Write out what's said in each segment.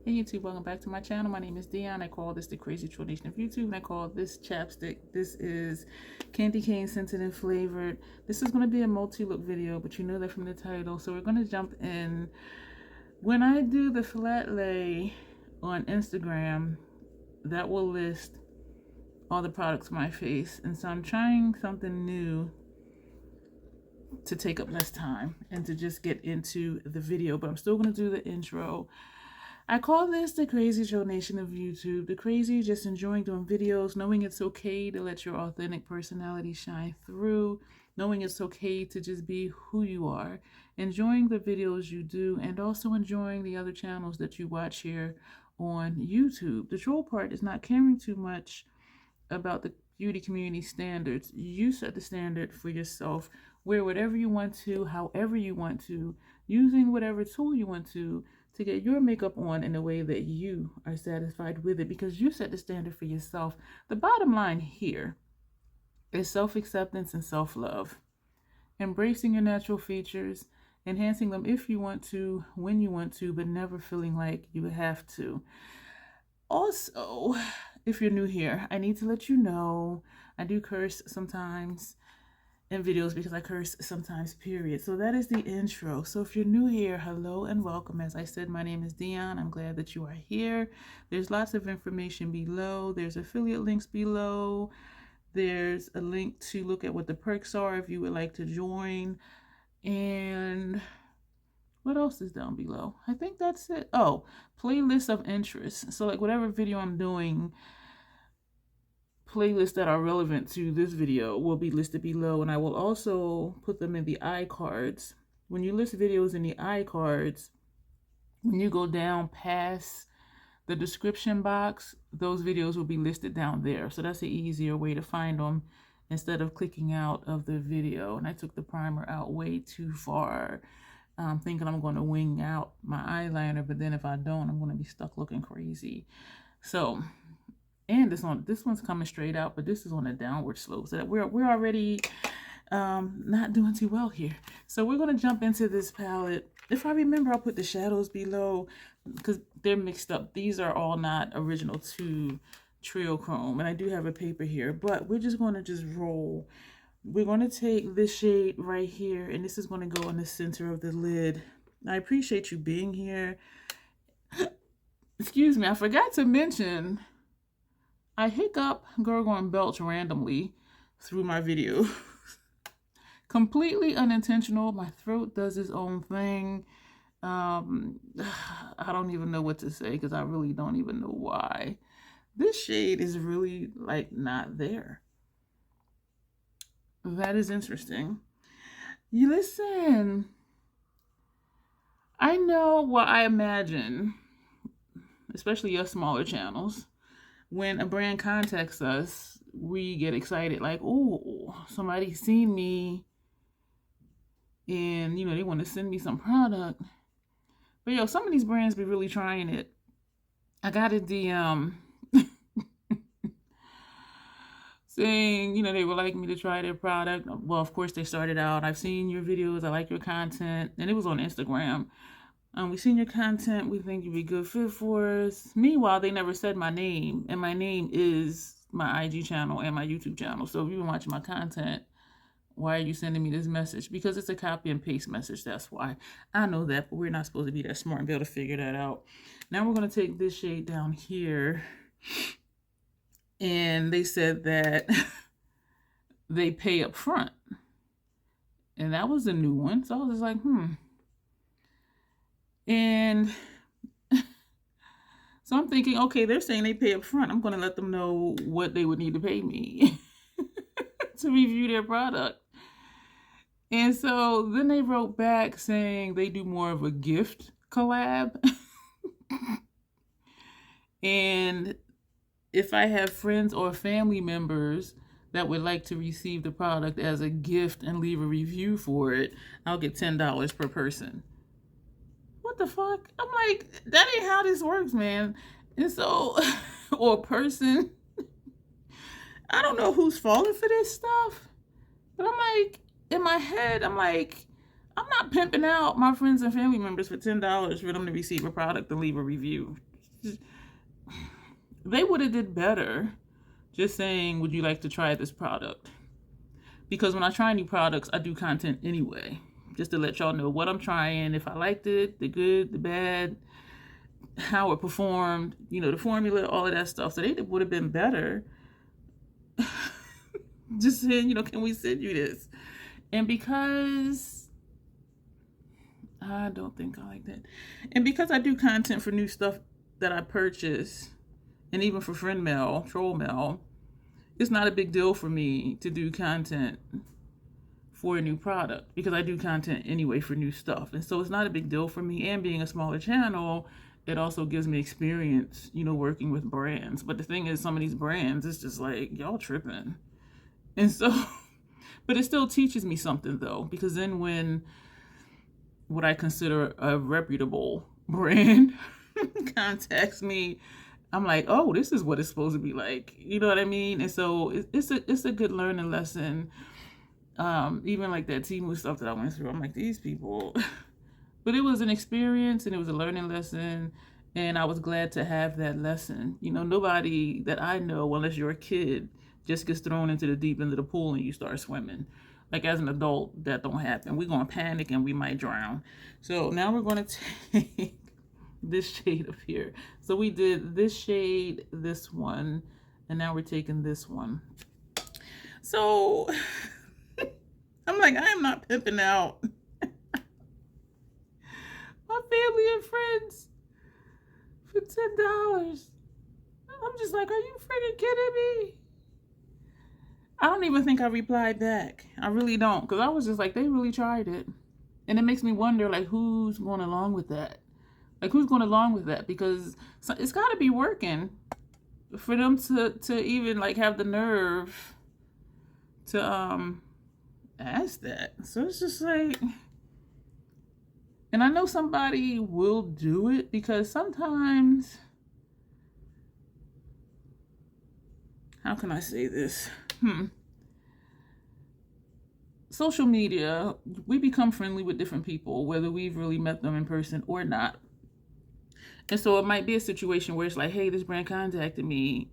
Hey YouTube, welcome back to my channel. My name is Dion. I call this the Crazy Tradition of YouTube, and I call this chapstick. This is candy cane scented and flavored. This is going to be a multi-look video, but you know that from the title. So we're going to jump in. When I do the flat lay on Instagram, that will list all the products on my face. And so I'm trying something new to take up less time and to just get into the video, but I'm still going to do the intro. I call this the crazy donation of YouTube. The crazy, just enjoying doing videos, knowing it's okay to let your authentic personality shine through, knowing it's okay to just be who you are, enjoying the videos you do, and also enjoying the other channels that you watch here on YouTube. The troll part is not caring too much about the beauty community standards. You set the standard for yourself. Wear whatever you want to, however you want to, using whatever tool you want to get your makeup on in a way that you are satisfied with it, because you set the standard for yourself. The bottom line here is self-acceptance and self-love. Embracing your natural features, enhancing them if you want to, when you want to, but never feeling like you have to. Also, if you're new here, I need to let you know I do curse sometimes in videos, because I curse sometimes, period. So that is the intro. So if you're new here, hello and welcome. As I said, my name is Dion. I'm glad that you are here. There's lots of information below. There's affiliate links below. There's a link to look at what the perks are if you would like to join. And what else is down below? I think that's it. Oh, playlist of interest. So like whatever video I'm doing, playlists that are relevant to this video will be listed below, and I will also put them in the iCards. When you list videos in the iCards, when you go down past the description box, those videos will be listed down there. So that's an easier way to find them instead of clicking out of the video. And I took the primer out way too far, thinking I'm going to wing out my eyeliner, but then if I don't, I'm going to be stuck looking crazy. So, and this one's coming straight out, but this is on a downward slope, so that we're already not doing too well here. So we're going to jump into this palette. If I remember, I'll put the shadows below because they're mixed up. These are all not original to Triochrome, and I do have a paper here, but we're just going to just roll. We're going to take this shade right here, and this is going to go in the center of the lid. I appreciate you being here. Excuse me, I forgot to mention, I hiccup, gurgle, and belch randomly through my video. Completely unintentional. My throat does its own thing. I don't even know what to say because I really don't even know why. This shade is really like not there. That is interesting. You listen. I know what I imagine, especially your smaller channels. When a brand contacts us, we get excited like, oh, somebody's seen me and, you know, they want to send me some product. But, yo, some of these brands be really trying it. I got a DM saying, you know, they would like me to try their product. Well, of course, they started out, I've seen your videos, I like your content. And it was on Instagram. We've seen your content. We think you'd be a good fit for us. Meanwhile, they never said my name. And my name is my IG channel and my YouTube channel. So if you've been watching my content, why are you sending me this message? Because it's a copy and paste message. That's why. I know that, but we're not supposed to be that smart and be able to figure that out. Now we're going to take this shade down here. And they said that they pay up front. And that was a new one. So I was just like, And so I'm thinking, okay, they're saying they pay up front. I'm going to let them know what they would need to pay me to review their product. And so then they wrote back saying they do more of a gift collab. And if I have friends or family members that would like to receive the product as a gift and leave a review for it, I'll get $10 per person. What the fuck? I'm like, that ain't how this works, man. And so, or person, I don't know who's falling for this stuff, but I'm like, in my head, I'm like, I'm not pimping out my friends and family members for $10 for them to receive a product and leave a review. They would have did better just saying, would you like to try this product? Because when I try new products, I do content anyway, just to let y'all know what I'm trying, if I liked it, the good, the bad, how it performed, you know, the formula, all of that stuff. So they would have been better just saying, you know, can we send you this? And because I don't think I like that. And because I do content for new stuff that I purchase, and even for friend mail, troll mail, it's not a big deal for me to do content for a new product because I do content anyway for new stuff. And so it's not a big deal for me. And being a smaller channel, it also gives me experience, you know, working with brands. But the thing is, some of these brands, it's just like, y'all tripping. And so, but it still teaches me something though, because then when what I consider a reputable brand contacts me, I'm like, oh, this is what it's supposed to be like. You know what I mean? And so it's a good learning lesson. Even like that Temu stuff that I went through, I'm like, these people. But it was an experience and it was a learning lesson. And I was glad to have that lesson. You know, nobody that I know, unless you're a kid, just gets thrown into the deep end of the pool and you start swimming. Like as an adult, that don't happen. We're going to panic and we might drown. So now we're going to take this shade up here. So we did this shade, this one, and now we're taking this one. So I'm like, I am not pimping out my family and friends for $10. I'm just like, are you freaking kidding me? I don't even think I replied back. I really don't, because I was just like, they really tried it. And it makes me wonder, like, who's going along with that? Like, who's going along with that? Because it's got to be working for them to even, like, have the nerve to ask that. So it's just like, and I know somebody will do it because sometimes, how can I say this? Social media, we become friendly with different people, whether we've really met them in person or not. And so it might be a situation where it's like, hey, this brand contacted me.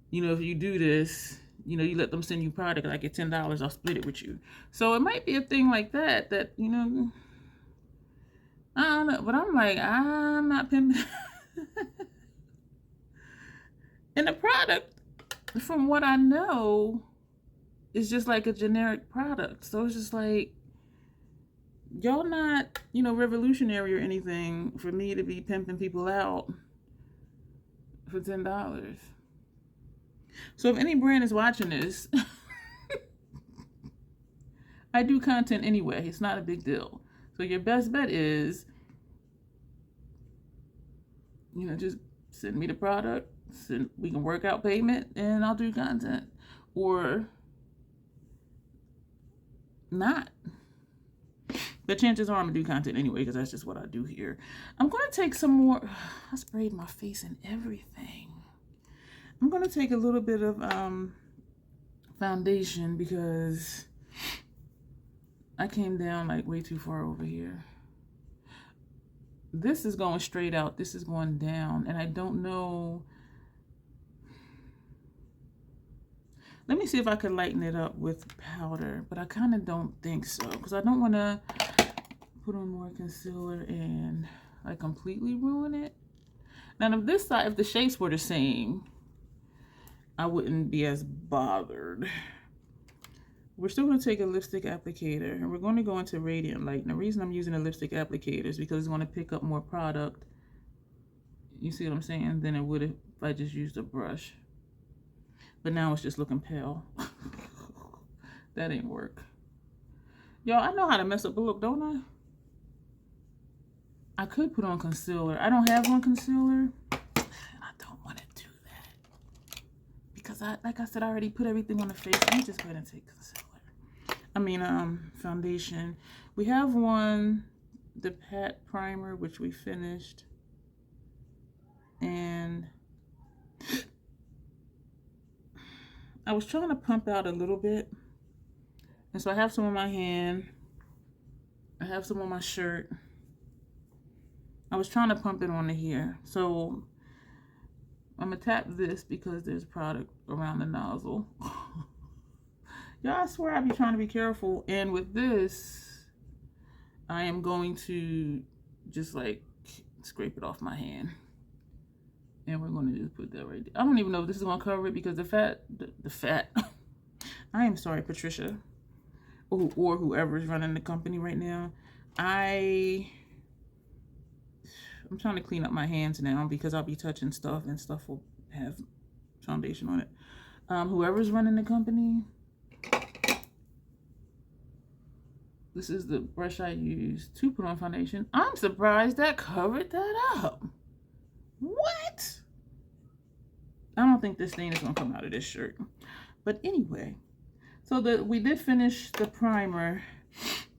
You know, if you do this, you know, you let them send you product, I get $10, I'll split it with you. So it might be a thing like that, you know, I don't know. But I'm like, I'm not pimping. And the product, from what I know, is just like a generic product. So it's just like, y'all not, you know, revolutionary or anything for me to be pimping people out for $10. So if any brand is watching this, I do content anyway. It's not a big deal. So your best bet is, you know, just send me the product, we can work out payment, and I'll do content. Or not. But chances are I'm going to do content anyway because that's just what I do here. I'm going to take some more. I sprayed my face and everything. I'm going to take a little bit of foundation because I came down like way too far over here. This is going straight out. This is going down. And I don't know. Let me see if I can lighten it up with powder. But I kind of don't think so. Because I don't want to put on more concealer and like completely ruin it. Now if this side, if the shapes were the same, I wouldn't be as bothered. We're still going to take a lipstick applicator and we're going to go into Radiant Light. And the reason I'm using a lipstick applicator is because it's going to pick up more product. You see what I'm saying? Than it would if I just used a brush. But now it's just looking pale. That ain't work. Y'all, I know how to mess up a look, don't I? I could put on concealer. I don't have on concealer. I don't want to do that. Because like I said, I already put everything on the face. Let me just go ahead and take concealer. I mean, foundation. We have one, the Pat Primer, which we finished. And I was trying to pump out a little bit. And so I have some on my hand. I have some on my shirt. I was trying to pump it onto here. So I'm going to tap this because there's product around the nozzle. Y'all, I swear I be trying to be careful. And with this, I am going to just like scrape it off my hand. And we're going to just put that right there. I don't even know if this is going to cover it because the fat. I am sorry, Patricia. Or whoever's running the company right now. I'm trying to clean up my hands now because I'll be touching stuff and stuff will have foundation on it. Whoever's running the company, this is the brush I use to put on foundation. I'm surprised that covered that up. What? I don't think this stain is going to come out of this shirt. But anyway, so we did finish the primer.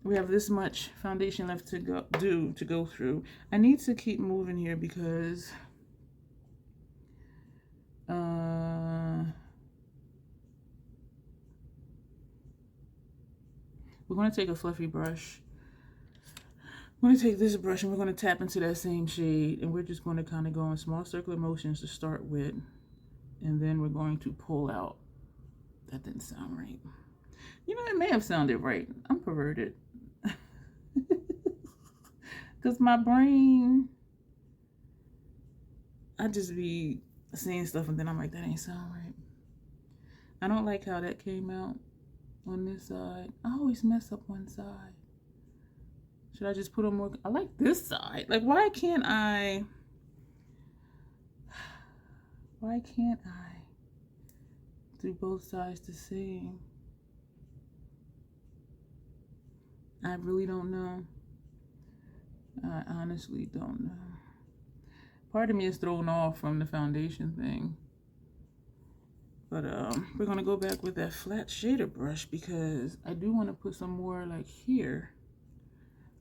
We have this much foundation left to go through. I need to keep moving here because we're going to take a fluffy brush. I'm going to take this brush and we're going to tap into that same shade, and we're just going to kind of go in small circular motions to start with, and then we're going to pull out. That didn't sound right. You know, it may have sounded right. I'm perverted. Because my brain, I just be saying stuff and then I'm like, that ain't sound right. I don't like how that came out on this side. I always mess up one side. Should I just put on more? I like this side. Like, why can't I do both sides the same? I really don't know. I honestly don't know. Part of me is thrown off from the foundation thing. But we're going to go back with that flat shader brush because I do want to put some more like here.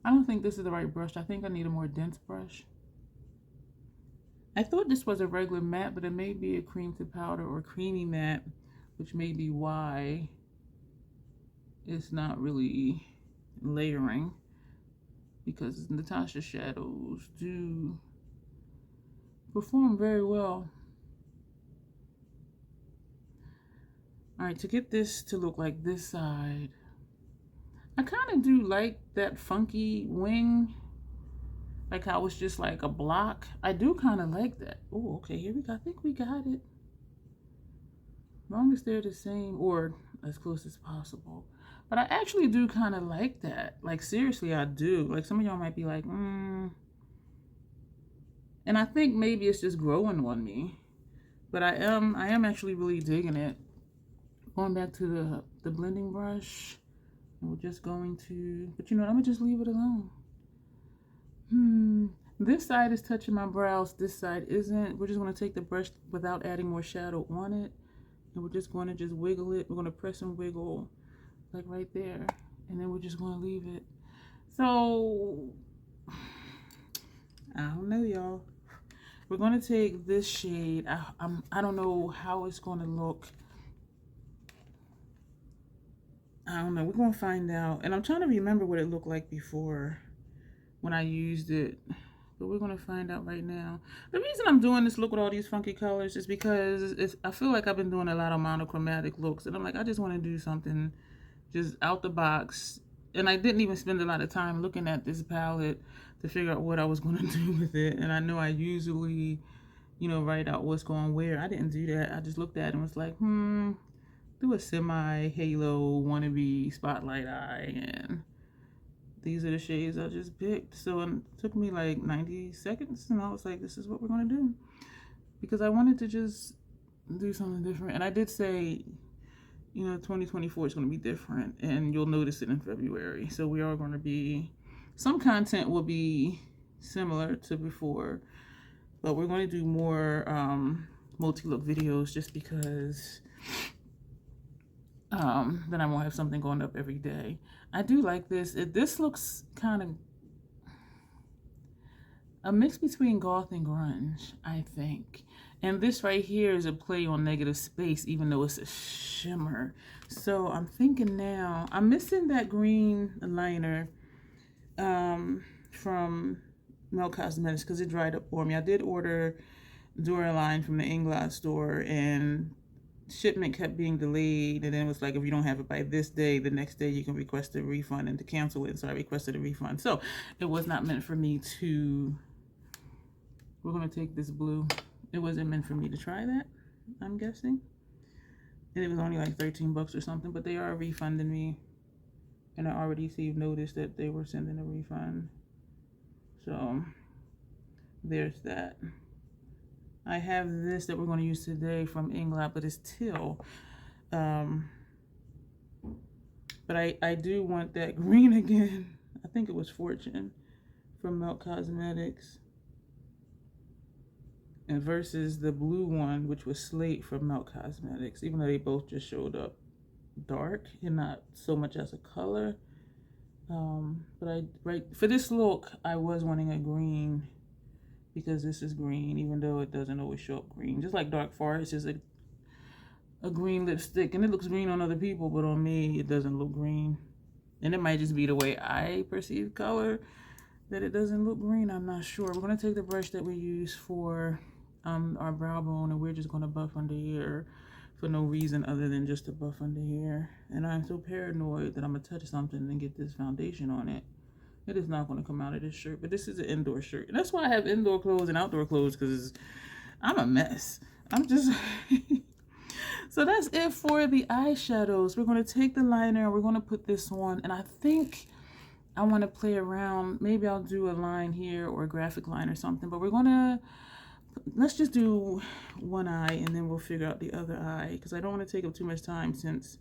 I don't think this is the right brush. I think I need a more dense brush. I thought this was a regular matte, but it may be a cream to powder or creamy matte, which may be why it's not really layering, because Natasha shadows do perform very well. All right, to get this to look like this side, I kind of do like that funky wing, like how it's just like a block. I do kind of like that. Oh, okay, here we go. I think we got it. As long as they're the same or as close as possible. But I actually do kind of like that. Like, seriously, I do. Like, some of y'all might be like, And I think maybe it's just growing on me. But I am actually really digging it. Going back to the blending brush. And we're just going to, but you know what, I'm going to just leave it alone. This side is touching my brows. This side isn't. We're just going to take the brush without adding more shadow on it. And we're just going to just wiggle it. We're going to press and wiggle. Like right there, and then we're just going to leave it. So I don't know, y'all. We're going to take this shade. I don't know how it's going to look. I don't know. We're going to find out. And I'm trying to remember what it looked like before when I used it. But we're going to find out right now. The reason I'm doing this look with all these funky colors is because I feel like I've been doing a lot of monochromatic looks, and I'm like, I just want to do something just out the box. And I didn't even spend a lot of time looking at this palette to figure out what I was going to do with it. And I know I usually, you know, write out what's going where. I didn't do that. I just looked at it and was like, do a semi halo wannabe spotlight eye, and these are the shades I just picked. So it took me like 90 seconds, and I was like, this is what we're going to do, because I wanted to just do something different. And I did say, you know, 2024 is going to be different, and you'll notice it in February. So we are going to be, some content will be similar to before, but we're going to do more multi-look videos, just because then I won't have something going up every day. I do like this. This looks kind of a mix between goth and grunge, I think. And this right here is a play on negative space, even though it's a shimmer. So I'm thinking now, I'm missing that green liner from Mel Cosmetics because it dried up for me. I did order Duraline from the Inglot store, and shipment kept being delayed, and then it was like, if you don't have it by this day, the next day you can request a refund and to cancel it. So I requested a refund. So it was not meant for me to, we're going to take this blue. It wasn't meant for me to try that, I'm guessing. And it was only like 13 bucks or something, but they are refunding me. And I already received notice that they were sending a refund. So there's that. I have this that we're going to use today from Inglot, but it's teal. But I do want that green again. I think it was Fortune from Milk Cosmetics. And versus the blue one, which was Slate from Milk Cosmetics, even though they both just showed up dark and not so much as a color. But for this look, I was wanting a green, because this is green, even though it doesn't always show up green. Just like Dark Forest is a green lipstick, and it looks green on other people, but on me, it doesn't look green. And it might just be the way I perceive color that it doesn't look green. I'm not sure. We're going to take the brush that we use for our brow bone, and we're just going to buff under here for no reason other than just to buff under here. And I'm so paranoid that I'm going to touch something and get this foundation on it. It is not going to come out of this shirt, but this is an indoor shirt. And that's why I have indoor clothes and outdoor clothes, because I'm a mess. I'm just... So that's it for the eyeshadows. We're going to take the liner. We're going to put this on. And I think I want to play around. Maybe I'll do a line here or a graphic line or something. But we're going to... Let's just do one eye, and then we'll figure out the other eye, because I don't want to take up too much time, since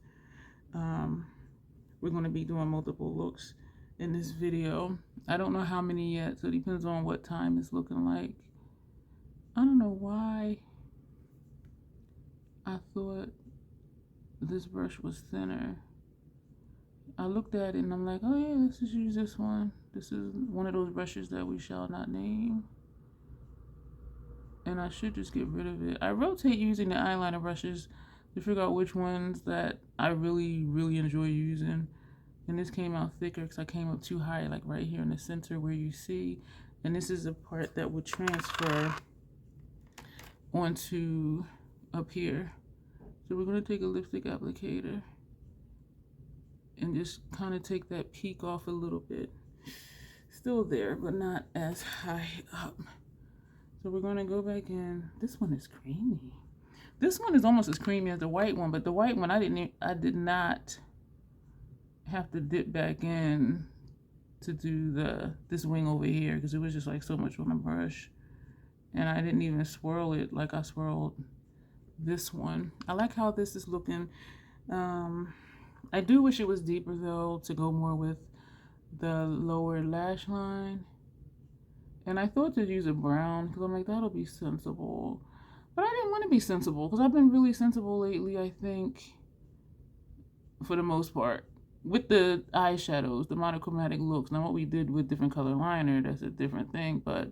we're going to be doing multiple looks in this video. I don't know how many yet, so it depends on what time it's looking like. I don't know why I thought this brush was thinner. I looked at it and I'm like, oh yeah, let's just use this one. This is one of those brushes that we shall not name. And I should just get rid of it. I rotate using the eyeliner brushes to figure out which ones that I really, really enjoy using. And this came out thicker because I came up too high, like right here in the center where you see. And this is a part that would transfer onto up here. So we're going to take a lipstick applicator and just kind of take that peak off a little bit. Still there, but not as high up. So we're going to go back in. This one is creamy. This one is almost as creamy as the white one, but the white one I did not have to dip back in to do this wing over here, because it was just like so much on the brush. And I didn't even swirl it like I swirled this one. I like how this is looking. I do wish it was deeper though, to go more with the lower lash line. And I thought to use a brown, because I'm like, that'll be sensible. But I didn't want to be sensible, because I've been really sensible lately, I think, for the most part. With the eyeshadows, the monochromatic looks. Now what we did with different color liner, that's a different thing. But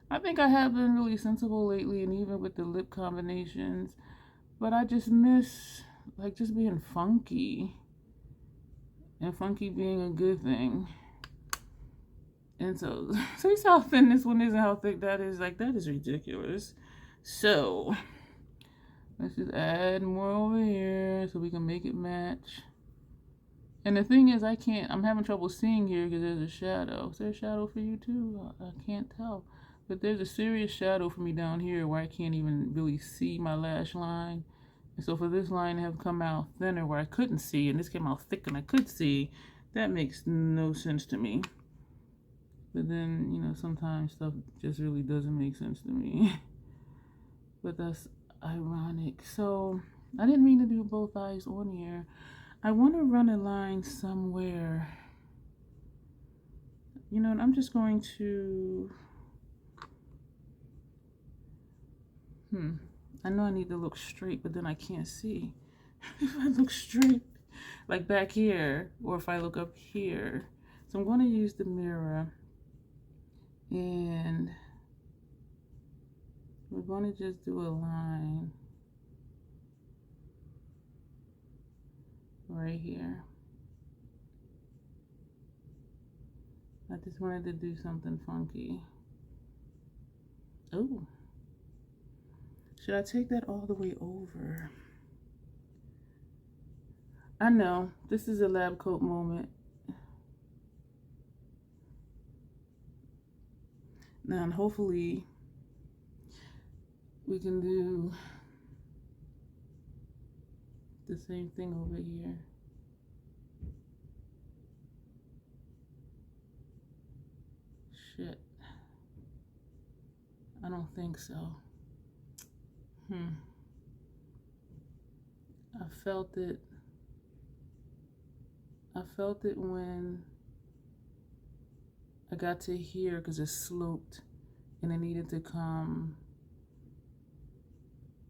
I think I have been really sensible lately, and even with the lip combinations. But I just miss, like, just being funky. And funky being a good thing. And so you see how thin this one is and how thick that is? Like, that is ridiculous. So, let's just add more over here so we can make it match. And the thing is, I'm having trouble seeing here because there's a shadow. Is there a shadow for you too? I can't tell. But there's a serious shadow for me down here where I can't even really see my lash line. And so for this line to have come out thinner where I couldn't see, and this came out thick and I could see, that makes no sense to me. But then, you know, sometimes stuff just really doesn't make sense to me. But that's ironic. So, I didn't mean to do both eyes on here. I want to run a line somewhere. You know, and I'm just going to... I know I need to look straight, but then I can't see. If I look straight, like back here, or if I look up here. So I'm going to use the mirror. And we're going to just do a line right here. I just wanted to do something funky. Oh, Should I take that all the way over? I know, this is a lab coat moment. Now, hopefully, we can do the same thing over here. Shit. I don't think so. I felt it. I felt it when I got to here because it sloped and it needed to come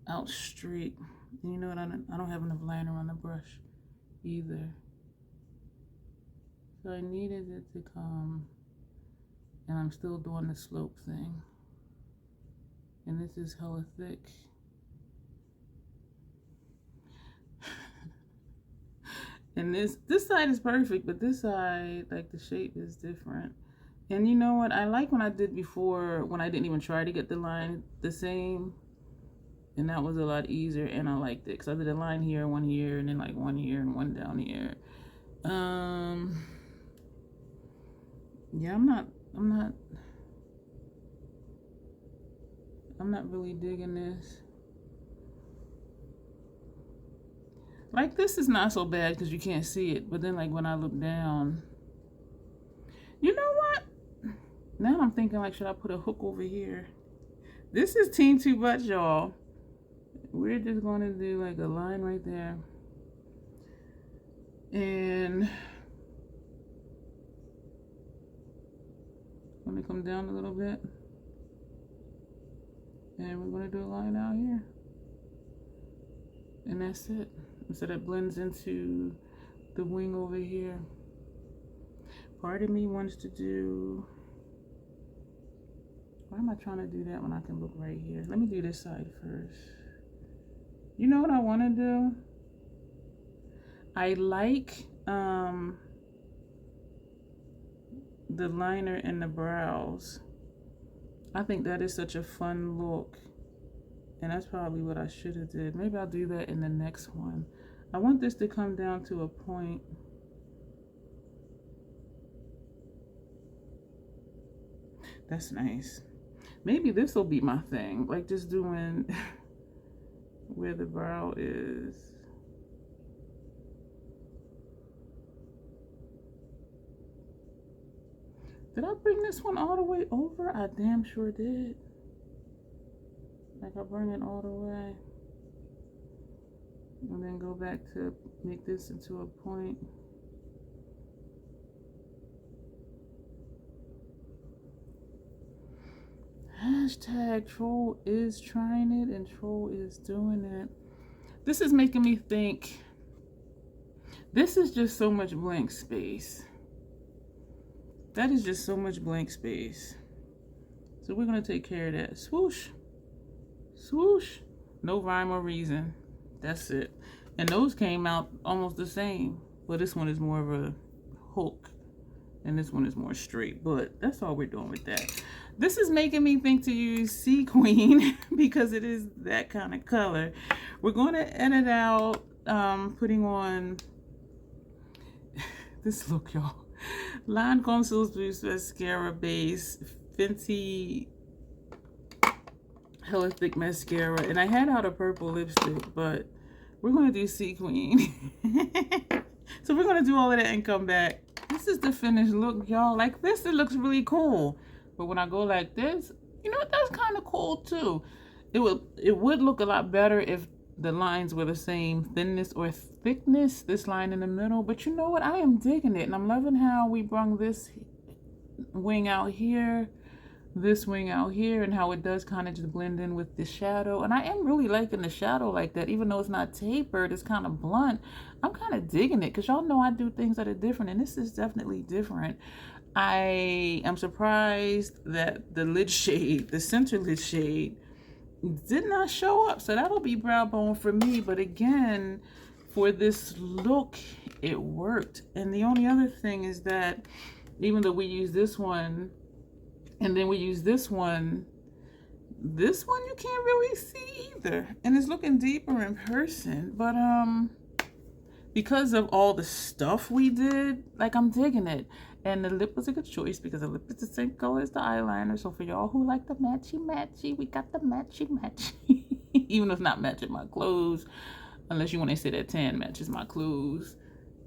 out straight. And you know what? I don't have enough liner on the brush either. So I needed it to come, and I'm still doing the slope thing. And this is hella thick. And this side is perfect, but this side, like the shape is different. And you know what? I like when I did before, when I didn't even try to get the line the same. And that was a lot easier, and I liked it because I did a line here, one here, and then like one here and one down here. Yeah, I'm not really digging this. Like, this is not so bad because you can't see it, but then like when I look down, you know what? Now I'm thinking, like, should I put a hook over here? This is Team Too Much, y'all. We're just going to do like a line right there. And let me come down a little bit. And we're going to do a line out here. And that's it. So that blends into the wing over here. Part of me wants to do... Why am I trying to do that when I can look right here? Let me do this side first. You know what I want to do? I like the liner in the brows. I think that is such a fun look. And that's probably what I should have did. Maybe I'll do that in the next one. I want this to come down to a point. That's nice. Maybe this will be my thing. Like just doing where the brow is. Did I bring this one all the way over? I damn sure did. Like I bring it all the way. And then go back to make this into a point. Hashtag Troll is trying it and Troll is doing it. This is making me think, this is just so much blank space. That is just so much blank space. So we're gonna take care of that. Swoosh, swoosh, no rhyme or reason. That's it. And those came out almost the same. Well, this one is more of a hook and this one is more straight, but that's all we're doing with that. This is making me think to use Sea Queen because it is that kind of color. We're going to edit out putting on this look, y'all. Lancome Soul's Boost Mascara Base Fenty hella thick mascara, and I had out a purple lipstick, but we're going to do Sea Queen. So we're going to do all of that and come back. This is the finished look, y'all. Like this, it looks really cool. But when I go like this, you know what? That's kind of cool too. It would look a lot better if the lines were the same thinness or thickness, this line in the middle. But you know what? I am digging it. And I'm loving how we brung this wing out here, this wing out here, and how it does kind of just blend in with the shadow. And I am really liking the shadow like that, even though it's not tapered, it's kind of blunt. I'm kind of digging it because y'all know I do things that are different, and this is definitely different. I am surprised that the lid shade, the center lid shade, did not show up. So that'll be brow bone for me. But again, for this look, it worked. And the only other thing is that even though we use this one, and then we use this one, This one you can't really see either, and it's looking deeper in person, but because of all the stuff we did, like, I'm digging it. And the lip was a good choice because the lip is the same color as the eyeliner. So for y'all who like the matchy, we got the matchy. Even though it's not matching my clothes, unless you want to say that tan matches my clothes.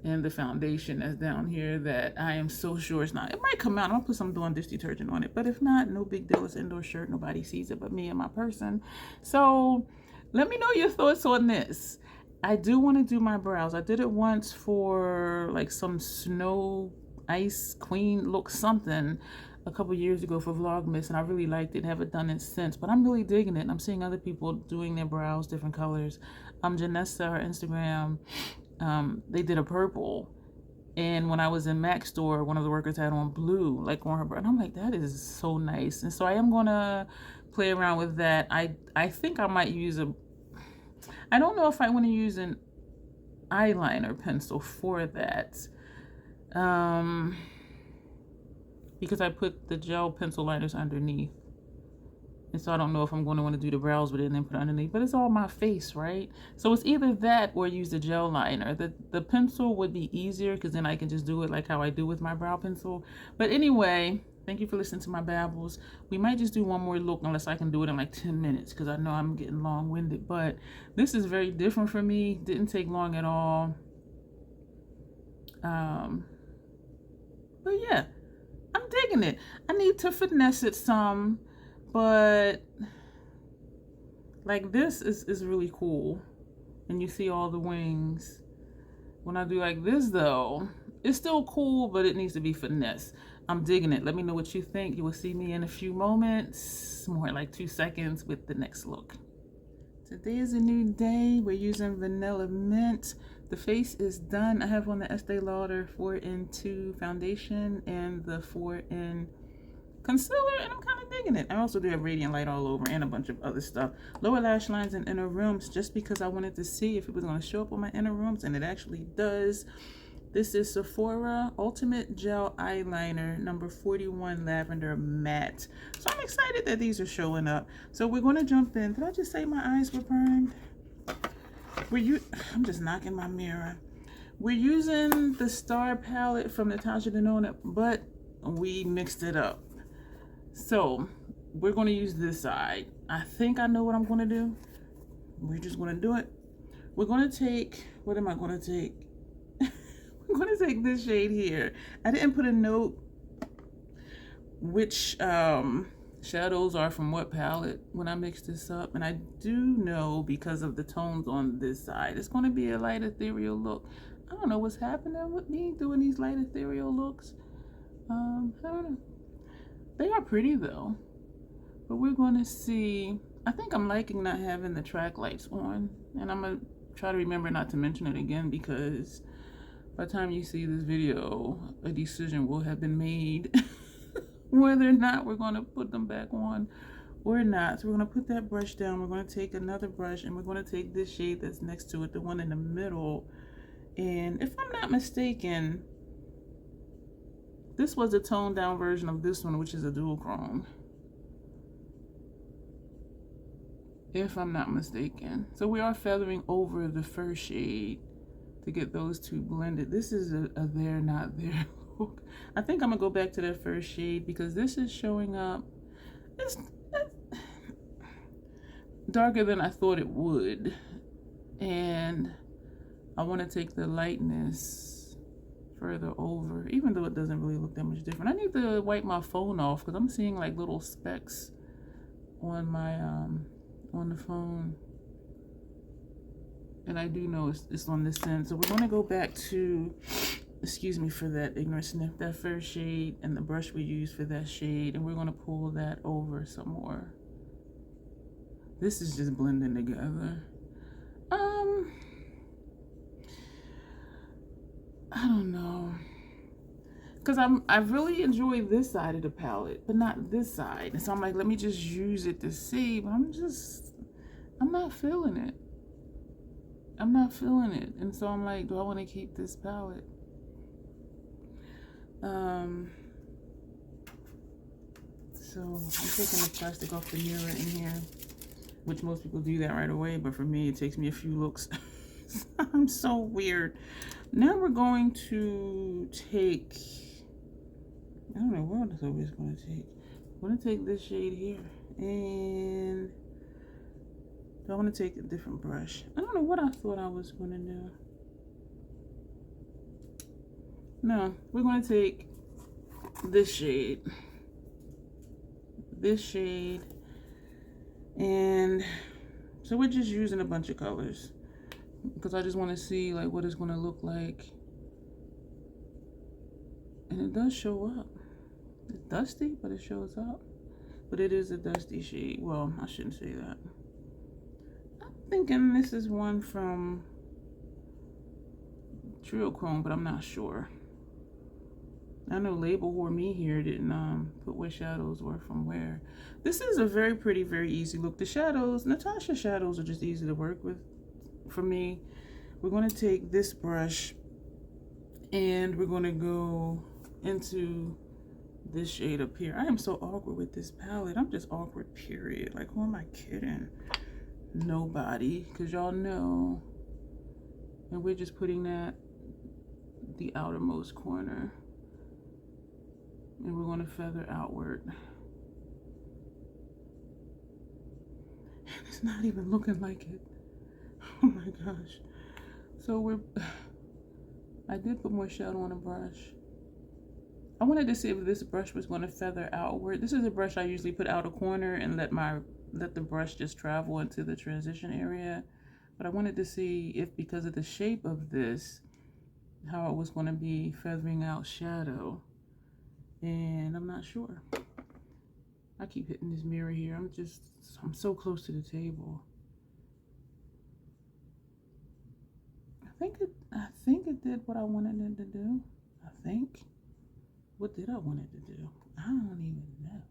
And the foundation that's down here that I am so sure it's not. It might come out. I'm going to put some Dawn dish detergent on it. But if not, no big deal. It's an indoor shirt. Nobody sees it but me and my person. So let me know your thoughts on this. I do want to do my brows. I did it once for like some snow ice queen look something a couple years ago for Vlogmas, and I really liked it. Haven't done it since, but I'm really digging it. And I'm seeing other people doing their brows different colors. Janessa, her Instagram, they did a purple, and when I was in Mac's store, one of the workers had on blue, like on her brow, and I'm like, that is so nice. And so I am gonna play around with that. I think I might use I don't know if I want to use an eyeliner pencil for that, because I put the gel pencil liners underneath, and so I don't know if I'm going to want to do the brows with it and then put it underneath, but it's all my face, right? So it's either that or use the gel liner. The pencil would be easier because then I can just do it like how I do with my brow pencil. But anyway, thank you for listening to my babbles. We might just do one more look unless I can do it in like 10 minutes because I know I'm getting long-winded. But this is very different for me. Didn't take long at all. But yeah, I'm digging it. I need to finesse it some, but like this is really cool. And you see all the wings. When I do like this though, it's still cool, but it needs to be finesse. I'm digging it. Let me know what you think. You will see me in a few moments, more like 2 seconds, with the next look. Today is a new day. We're using Vanilla Mint. The face is done. I have on the Estee Lauder 4in2 foundation and the 4in concealer, and I'm kind of digging it. I also do have Radiant Light all over and a bunch of other stuff. Lower lash lines and inner rooms, just because I wanted to see if it was going to show up on my inner rooms, and it actually does. This is Sephora Ultimate Gel Eyeliner number 41 Lavender Matte. So I'm excited that these are showing up. So we're going to jump in. Did I just say my eyes were burned? I'm just knocking my mirror. We're using the Star palette from Natasha Denona, but we mixed it up. So we're going to use this side. I think I know what I'm going to do. We're just going to do it. We're going to take, what am I going to take? I'm going to take this shade here. I didn't put a note which shadows are from what palette when I mix this up. And I do know because of the tones on this side, it's going to be a light ethereal look. I don't know what's happening with me doing these light ethereal looks. I don't know. They are pretty though. But we're going to see. I think I'm liking not having the track lights on. And I'm going to try to remember not to mention it again, because by the time you see this video, a decision will have been made whether or not we're going to put them back on or not. So we're going to put that brush down. We're going to take another brush, and we're going to take this shade that's next to it, the one in the middle. And if I'm not mistaken, this was a toned down version of this one, which is a duochrome, if I'm not mistaken. So we are feathering over the first shade to get those two blended. This is a there not there look. I think I'm gonna go back to that first shade because this is showing up. It's darker than I thought it would, and I want to take the lightness further over, even though it doesn't really look that much different. I need to wipe my phone off because I'm seeing like little specks on my on the phone. And I do know it's on this end. So we're going to go back to, excuse me for that ignorant sniff, that first shade and the brush we used for that shade. And we're going to pull that over some more. This is just blending together. I don't know. Because I really enjoy this side of the palette, but not this side. And so I'm like, let me just use it to see. But I'm not feeling it. I'm not feeling it. And so I'm like, do I want to keep this palette? So I'm taking the plastic off the mirror in here, which most people do that right away, but for me it takes me a few looks. I'm so weird. Now we're going to take, I don't know what else we're going to take. I'm going to take this shade here, and I want to take a different brush. I don't know what I thought I was going to do. No, we're going to take this shade, and so we're just using a bunch of colors because I just want to see like what it's going to look like. And it does show up. It's dusty, but it shows up. But it is a dusty shade. Well, I shouldn't say that. I'm thinking this is one from Triochrome, but I'm not sure. I know Label Whore Me here didn't put where shadows were from where. This is a very pretty, very easy look. The shadows, Natasha shadows are just easy to work with for me. We're going to take this brush and we're going to go into this shade up here. I am so awkward with this palette. I'm just awkward, period. Like, who am I kidding? Nobody, because y'all know. And we're just putting that the outermost corner. And we're going to feather outward. And it's not even looking like it. Oh my gosh. So I did put more shadow on a brush. I wanted to see if this brush was going to feather outward. This is a brush I usually put out a corner and let the brush just travel into the transition area. But I wanted to see if, because of the shape of this, how it was going to be feathering out shadow. And I'm not sure. I keep hitting this mirror here. I'm so close to the table. I think it did what I wanted it to do. I think. What did I want it to do? I don't even know.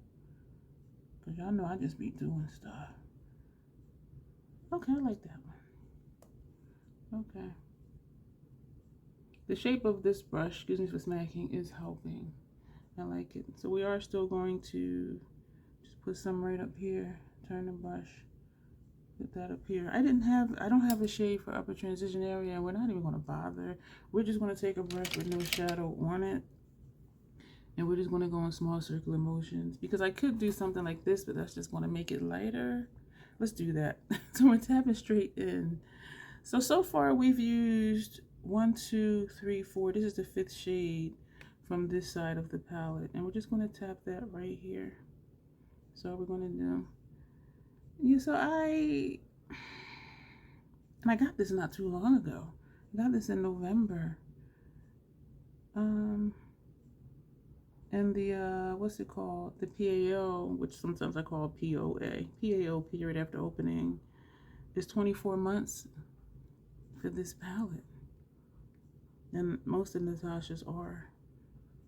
Because y'all know I just be doing stuff. Okay, I like that one. Okay. The shape of this brush, excuse me for smacking, is helping. I like it. So we are still going to just put some right up here. Turn the brush. Put that up here. I don't have a shade for upper transition area, and we're not even going to bother. We're just going to take a brush with no shadow on it. And we're just going to go in small circular motions, because I could do something like this, but that's just going to make it lighter. Let's do that. So we're tapping straight in. So far we've used 1, 2, 3, 4. This is the 5th shade from this side of the palette. And we're just going to tap that right here. So we're going to do. Yeah, so I got this not too long ago. I got this in November. And the, what's it called? The PAO, which sometimes I call POA. PAO, period after opening, is 24 months for this palette. And most of Natasha's are,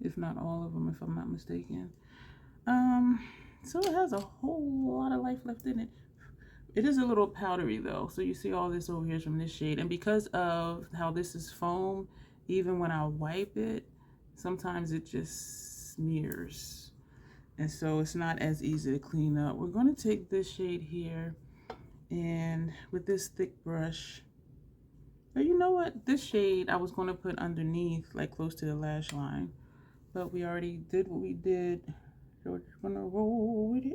if not all of them, if I'm not mistaken. So it has a whole lot of life left in it. It is a little powdery though. So you see all this over here is from this shade. And because of how this is foam, even when I wipe it, sometimes it just smears, and so it's not as easy to clean up. We're going to take this shade here, and with this thick brush, oh, you know what, this shade I was going to put underneath, like close to the lash line, but we already did what we did, so we're just going to roll with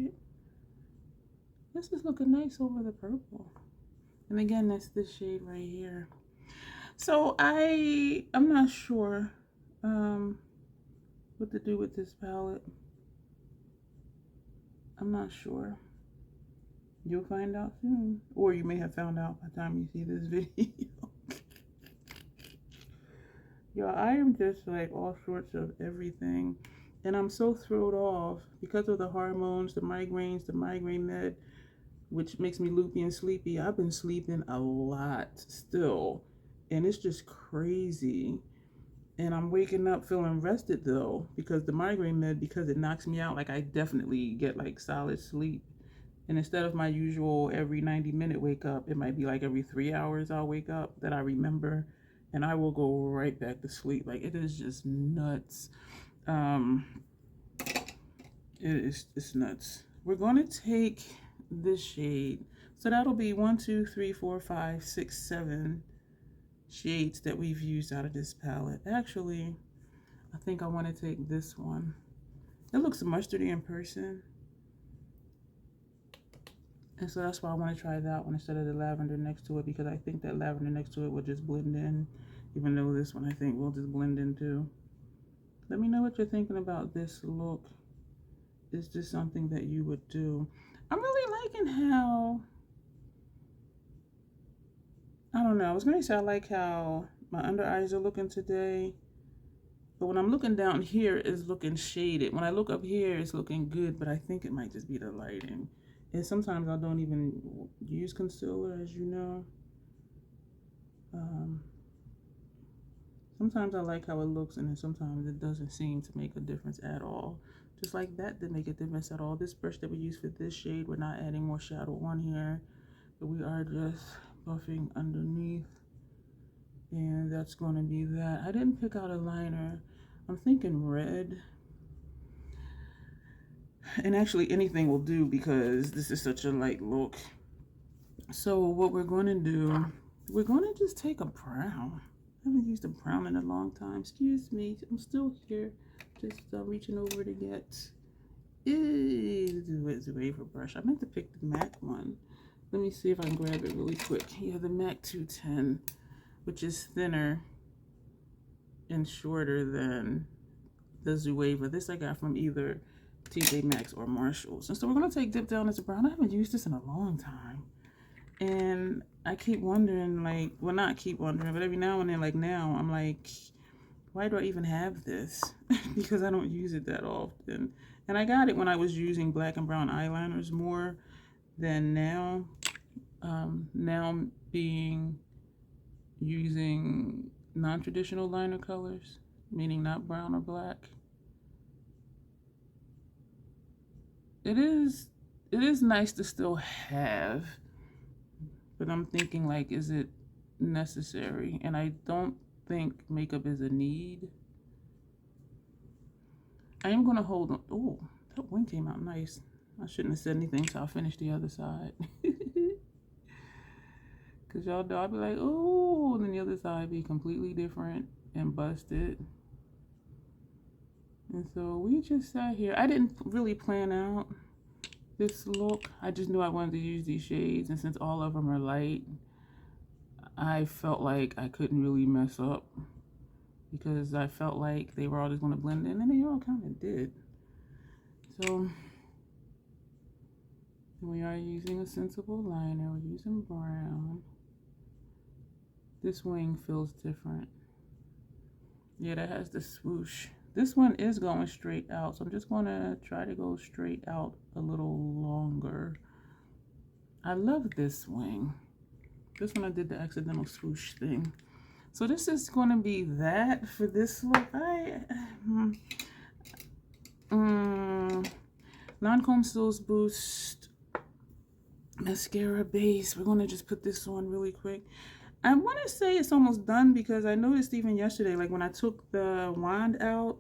it. This is looking nice over the purple. And again, that's this shade right here. So I'm not sure what to do with this palette. I'm not sure. You'll find out soon. Or you may have found out by the time you see this video. Y'all, I am just like all sorts of everything. And I'm so thrown off because of the hormones, the migraines, the migraine med, which makes me loopy and sleepy. I've been sleeping a lot still. And it's just crazy. And I'm waking up feeling rested though, because the migraine med, because it knocks me out, like I definitely get like solid sleep. And instead of my usual every 90-minute wake up, it might be like every 3 hours I'll wake up that I remember, and I will go right back to sleep. Like, it is just nuts. It's nuts. We're going to take this shade. So that'll be 1, 2, 3, 4, 5, 6, 7 shades that we've used out of this palette. Actually, I think I want to take this one. It looks mustardy in person. And so that's why I want to try that one instead of the lavender next to it, because I think that lavender next to it will just blend in, even though this one I think will just blend in too. Let me know what you're thinking about this look. Is this something that you would do? I'm really liking how, I don't know, I was going to say I like how my under eyes are looking today, but when I'm looking down here, it's looking shaded. When I look up here, it's looking good, but I think it might just be the lighting. And sometimes I don't even use concealer, as you know. Sometimes I like how it looks, and then sometimes it doesn't seem to make a difference at all. Just like that didn't make a difference at all. This brush that we use for this shade, we're not adding more shadow on here, but we are just buffing underneath. And that's going to be that. I didn't pick out a liner. I'm thinking red. And actually anything will do because this is such a light look. So what we're going to do, we're going to just take a brown. I haven't used a brown in a long time. Excuse me, I'm still here. Just reaching over to get the waver brush. I meant to pick the MAC one. Let me see if I can grab it really quick. Yeah, the MAC 210, which is thinner and shorter than the Zoeva. This I got from either TJ Maxx or Marshalls. And so we're going to take Dip Down as a brown. I haven't used this in a long time. And I keep wondering, like, well, not keep wondering, but every now and then, like now, I'm like, why do I even have this? Because I don't use it that often. And I got it when I was using black and brown eyeliners more than now. Now being using non-traditional liner colors, meaning not brown or black. It is nice to still have, but I'm thinking, like, is it necessary? And I don't think makeup is a need. I am going to hold on. Oh, that one came out nice. I shouldn't have said anything till I finish the other side. Because y'all know I'll be like, oh, and then the other side be completely different and busted. And so we just sat here. I didn't really plan out this look. I just knew I wanted to use these shades, and since all of them are light, I felt like I couldn't really mess up because I felt like they were all just going to blend in, and they all kind of did. So we are using a sensible liner. We're using brown. This wing feels different. Yeah, that has the swoosh. This one is going straight out, so I'm just going to try to go straight out a little longer. I love this wing. This one I did the accidental swoosh thing. So this is going to be that for this look. Lancome Still's Boost mascara base. We're going to just put this on really quick. I want to say it's almost done because I noticed even yesterday, like when I took the wand out,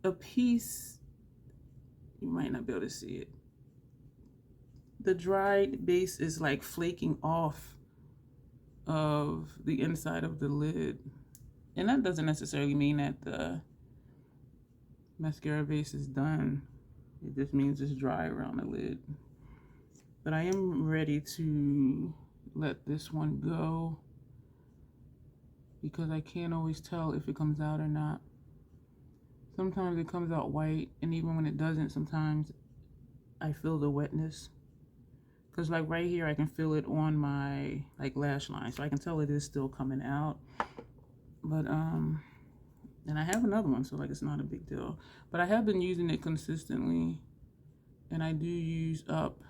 a piece, you might not be able to see it, the dried base is like flaking off of the inside of the lid. And that doesn't necessarily mean that the mascara base is done. It just means it's dry around the lid. But I am ready to let this one go because I can't always tell if it comes out or not. Sometimes it comes out white, and even when it doesn't, sometimes I feel the wetness. Because like right here, I can feel it on my like lash line, so I can tell it is still coming out. But and I have another one, so like it's not a big deal. But I have been using it consistently, and I do use up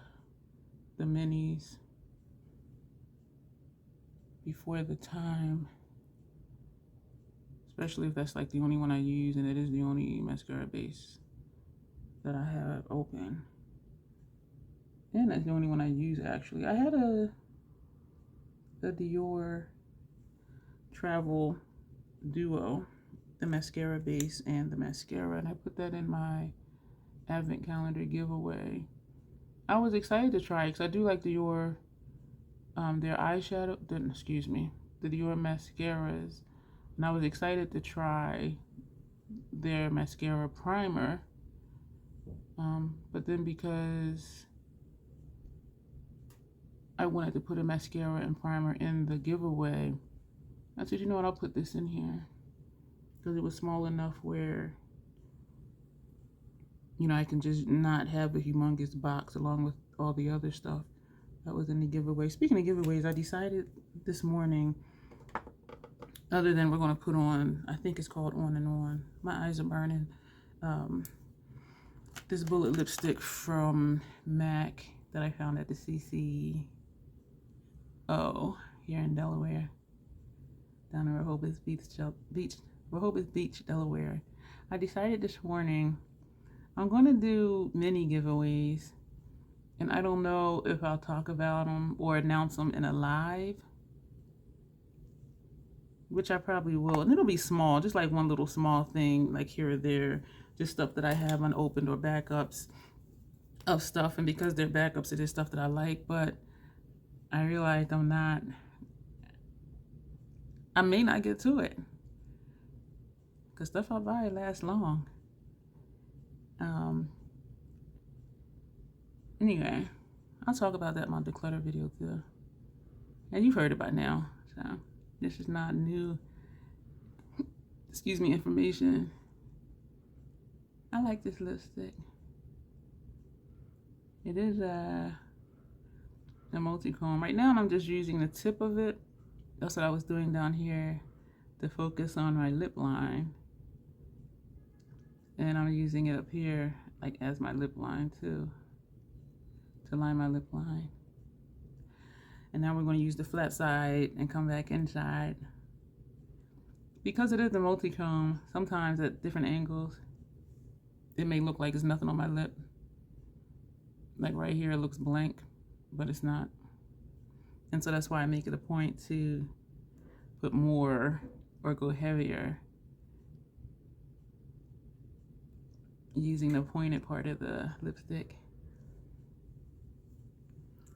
the minis before the time, especially if that's like the only one I use, and it is the only mascara base that I have open. And that's the only one I use, actually. I had a Dior Travel Duo, the mascara base and the mascara, and I put that in my advent calendar giveaway. I was excited to try it because I do like their eyeshadow, the Dior mascaras, and I was excited to try their mascara primer. But then because I wanted to put a mascara and primer in the giveaway, I said, you know what, I'll put this in here because it was small enough where, you know, I can just not have a humongous box along with all the other stuff that was in the giveaway. Speaking of giveaways, I decided this morning, other than we're going to put on, I think it's called On and On. My eyes are burning. This bullet lipstick from MAC that I found at the CCO here in Delaware, down in Rehoboth Beach, Delaware. I decided this morning I'm going to do mini giveaways, and I don't know if I'll talk about them or announce them in a live, which I probably will. And it'll be small, just like one little small thing, like here or there, just stuff that I have unopened or backups of stuff. And because they're backups, it is stuff that I like, but I realized I may not get to it because stuff I buy lasts long. Anyway, I'll talk about that in my declutter video too. And you've heard it by now, so this is not new, information. I like this lipstick. It is a multi-chrome. Right now I'm just using the tip of it. That's what I was doing down here to focus on my lip line. And I'm using it up here like as my lip line too, to line my lip line. And now we're going to use the flat side and come back inside. Because it is the multi-chrome, sometimes at different angles, it may look like there's nothing on my lip. Like right here, it looks blank, but it's not. And so that's why I make it a point to put more or go heavier using the pointed part of the lipstick.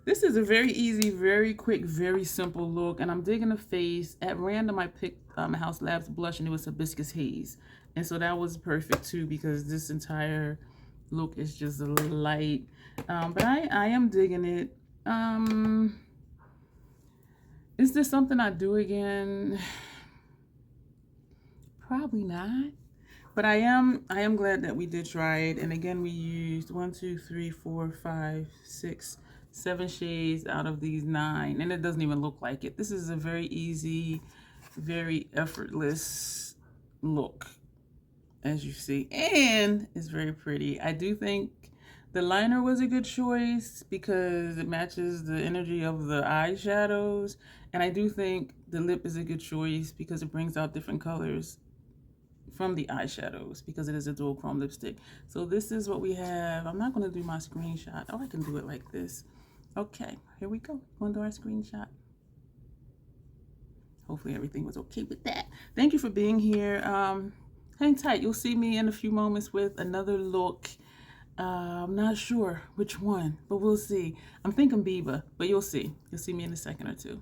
This is a very easy, very quick, very simple look, and I'm digging the face. At random, I picked House Labs blush, and it was Hibiscus Haze. And so that was perfect, too, because this entire look is just light. But I am digging it. Is this something I do again? Probably not. But I am glad that we did try it. And again, we used 1, 2, 3, 4, 5, 6, 7 shades out of these 9, and it doesn't even look like it. This is a very easy, very effortless look, as you see, and it's very pretty. I do think the liner was a good choice because it matches the energy of the eyeshadows, and I do think the lip is a good choice because it brings out different colors from the eyeshadows because it is a dual chrome lipstick. So this is what we have. I'm not going to do my screenshot. Oh, I can do it like this. Okay, here we go. Going to our screenshot. Hopefully everything was okay with that. Thank you for being here. Hang tight. You'll see me in a few moments with another look. I'm not sure which one, but we'll see. I'm thinking Biba, but you'll see. You'll see me in a second or two.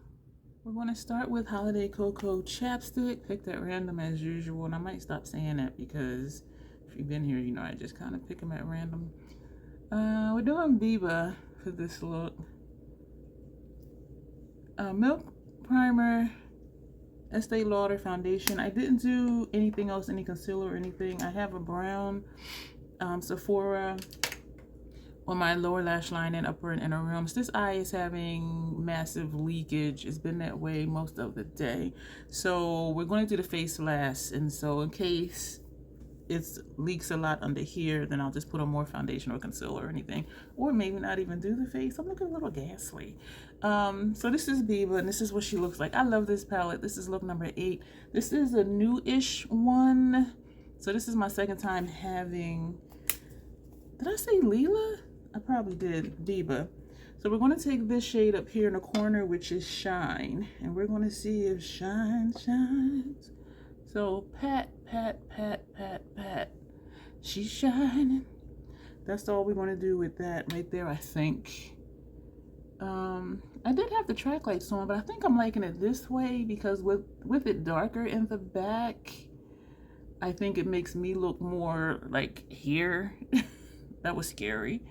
We're going to start with Holiday Cocoa Chapstick. Picked at random as usual, and I might stop saying that because if you've been here, you know I just kind of pick them at random. We're doing Biba for this look. Milk Primer, Estee Lauder Foundation. I didn't do anything else, any concealer or anything. I have a brown Sephora on my lower lash line and upper and inner rims. This eye is having massive leakage. It's been that way most of the day. So we're going to do the face last. And so in case it leaks a lot under here, then I'll just put on more foundation or concealer or anything, or maybe not even do the face. I'm looking a little ghastly. So this is Biba, and this is what she looks like. I love this palette. This is look number 8. This is a new-ish one. So this is my second time having, did I say Lila? I probably did, Biba. So we're going to take this shade up here in the corner, which is Shine, and we're going to see if Shine shines. So pat, pat, pat, pat, pat. She's shining. that's all we're going to do with that right there, I think. I did have the track lights on, but I think I'm liking it this way because with it darker in the back, I think it makes me look more like here. That was scary.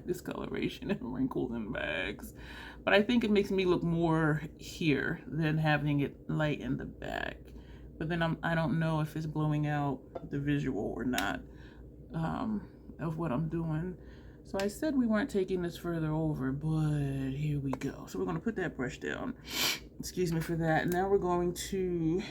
Discoloration and wrinkles and bags. But I think it makes me look more here than having it light in the back. But then I don't know if it's blowing out the visual or not of what I'm doing. So I said we weren't taking this further over, but here we go. So we're going to put that brush down. Excuse me for that. Now we're going to,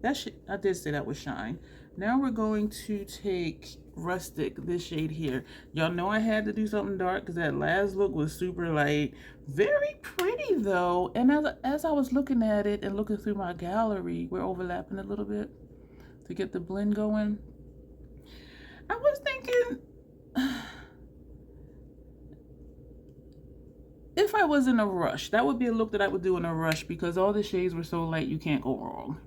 I did say that was shine. Now we're going to take Rustic, this shade here. Y'all know I had to do something dark because that last look was super light. Very pretty though. And as I was looking at it and looking through my gallery, we're overlapping a little bit to get the blend going. I was thinking, if I was in a rush, that would be a look that I would do in a rush because all the shades were so light you can't go wrong.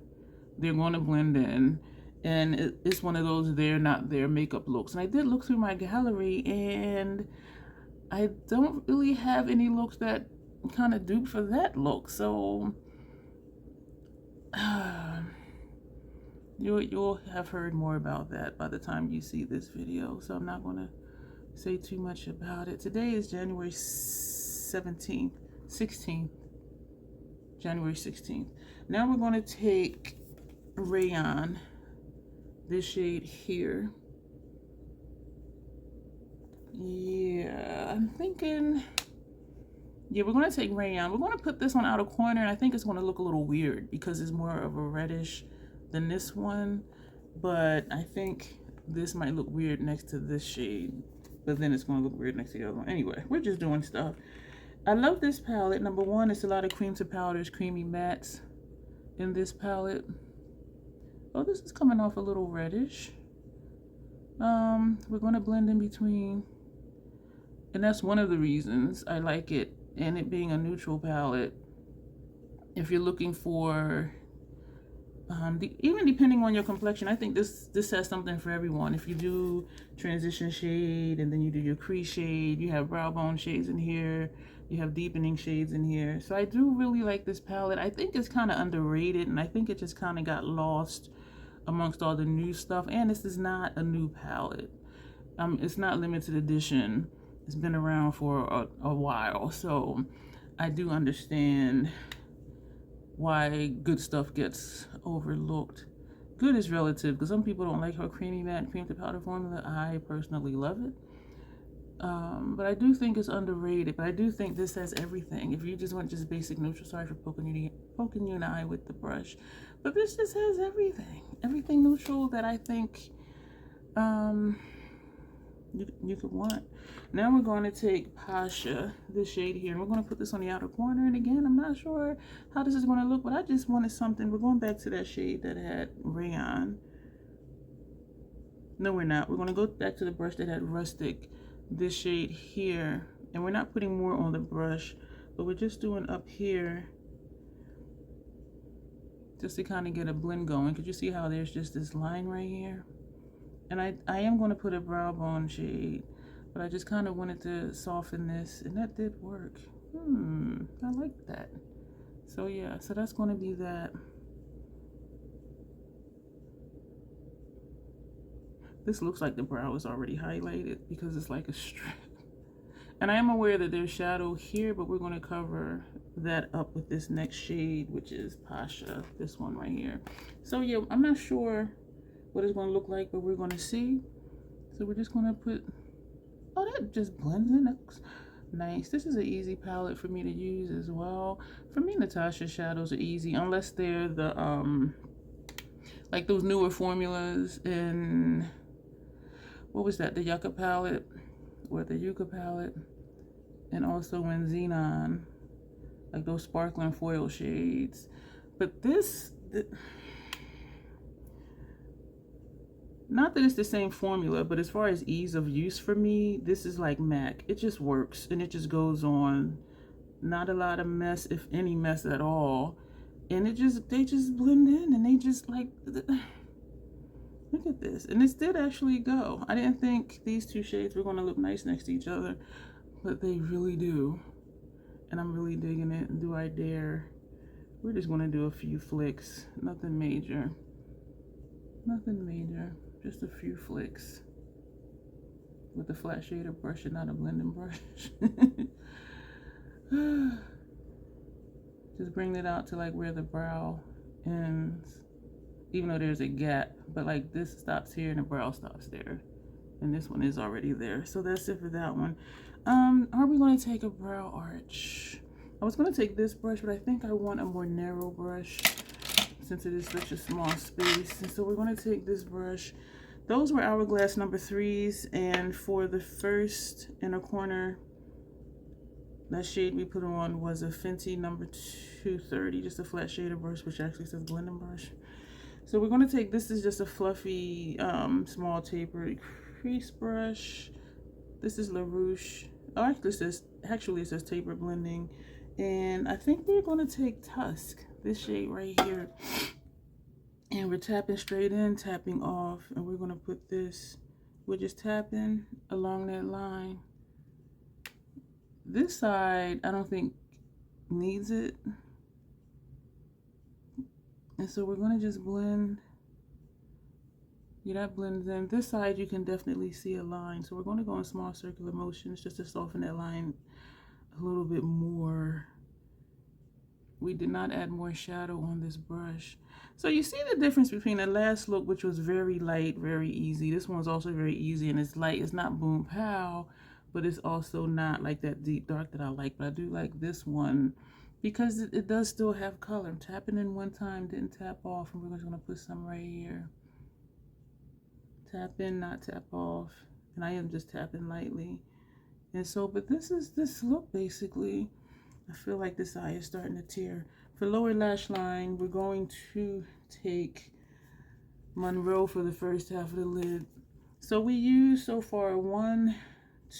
They're going to blend in, and it's one of those they're not their makeup looks. And I did look through my gallery, and I don't really have any looks that kind of dupe for that look. So you'll have heard more about that by the time you see this video. So I'm not going to say too much about it. Today is January 16th. January 16th. Now we're going to take Rayon, this shade here. Yeah, I'm thinking, yeah, we're going to take Rayon. We're going to put this one out of corner, and I think it's going to look a little weird because it's more of a reddish than this one, but I think this might look weird next to this shade, but then it's going to look weird next to the other one. Anyway, we're just doing stuff. I love this palette. Number one, it's a lot of cream to powders, creamy mattes in this palette. Oh, this is coming off a little reddish. We're going to blend in between, and that's one of the reasons I like it, and it being a neutral palette. If you're looking for, even depending on your complexion, I think this has something for everyone. If you do transition shade, and then you do your crease shade, you have brow bone shades in here, you have deepening shades in here. So I do really like this palette. I think it's kind of underrated, and I think it just kind of got lost amongst all the new stuff. And this is not a new palette. It's not limited edition. It's been around for a while, so I do understand why good stuff gets overlooked. Good is relative because some people don't like her creamy matte cream to powder formula. I personally love it. But I do think it's underrated. But I do think this has everything. If you just want just basic neutral, sorry for poking you in the eye with the brush. But this just has everything. Everything neutral that I think you could want. Now we're going to take Pasha, this shade here, and we're going to put this on the outer corner. And again, I'm not sure how this is going to look, but I just wanted something. We're going back to that shade that had Rayon. No, we're not. We're going to go back to the brush that had Rustic, this shade here. And we're not putting more on the brush, but we're just doing up here just to kind of get a blend going. Could you see how there's just this line right here? And I am going to put a brow bone shade, but I just kind of wanted to soften this, and that did work. I like that. So yeah, so that's going to be that. This looks like the brow is already highlighted because it's like a strip. And I am aware that there's shadow here, but we're going to cover that up with this next shade, which is Pasha, this one right here. So yeah, I'm not sure what it's going to look like, but we're going to see. So we're just going to put, oh, that just blends in. That's nice. This is an easy palette for me to use as well. For me, Natasha shadows are easy unless they're the like those newer formulas in, what was that, the Yucca palette or the Yucca palette, and also in Xenon, like those sparkling foil shades. But this, not that it's the same formula, but as far as ease of use for me, this is like MAC. It just works and it just goes on. Not a lot of mess, if any mess at all. And they just blend in, and they just like, Look at this. And this did actually go. I didn't think these two shades were going to look nice next to each other, but they really do. And I'm really digging it. Do I dare? We're just going to do a few flicks. Nothing major. Nothing major. Just a few flicks. With a flat shader brush and not a blending brush. Just bring it out to like where the brow ends. Even though there's a gap, but like this stops here and the brow stops there. And this one is already there. So that's it for that one. Are we going to take a brow arch? I was going to take this brush, but I think I want a more narrow brush since it is such a small space. And so we're going to take this brush. Those were Hourglass number 3s, and for the first inner corner, that shade we put on was a Fenty number 230, just a flat shader brush, which actually says blending brush. So we're going to take, this is just a fluffy, small tapered crease brush. This is LaRouche. Oh, actually it says taper blending. And I think we're going to take Tusk, this shade right here. And we're tapping straight in, tapping off. And we're going to put this, we're just tapping along that line. This side, I don't think needs it. And so we're going to just blend. Yeah, that blends in. This side, you can definitely see a line. So we're going to go in small circular motions just to soften that line a little bit more. We did not add more shadow on this brush. So you see the difference between the last look, which was very light, very easy. This one's also very easy and it's light. It's not boom pow, but it's also not like that deep dark that I like. But I do like this one because it does still have color. I'm tapping in one time, didn't tap off, and we're just gonna put some right here. Tap in, not tap off. And I am just tapping lightly. And so, but this is this look basically. I feel like this eye is starting to tear. For lower lash line, we're going to take Monroe for the first half of the lid. So we use so far 1,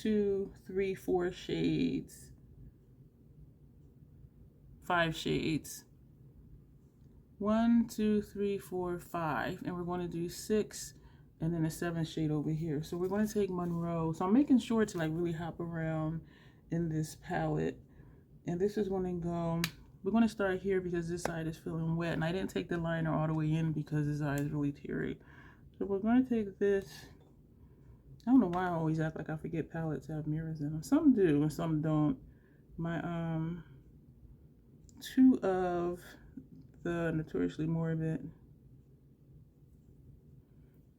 2, 3, 4 shades. 5 shades. 1, 2, 3, 4, 5. And we're going to do 6 and then a 7th shade over here. So we're going to take Monroe. So I'm making sure to like really hop around in this palette. And this is going to go, we're going to start here because this side is feeling wet. And I didn't take the liner all the way in because this eye is really teary. So we're going to take this. I don't know why I always act like I forget palettes have mirrors in them. Some do and some don't. My 2 of the Notoriously Morbid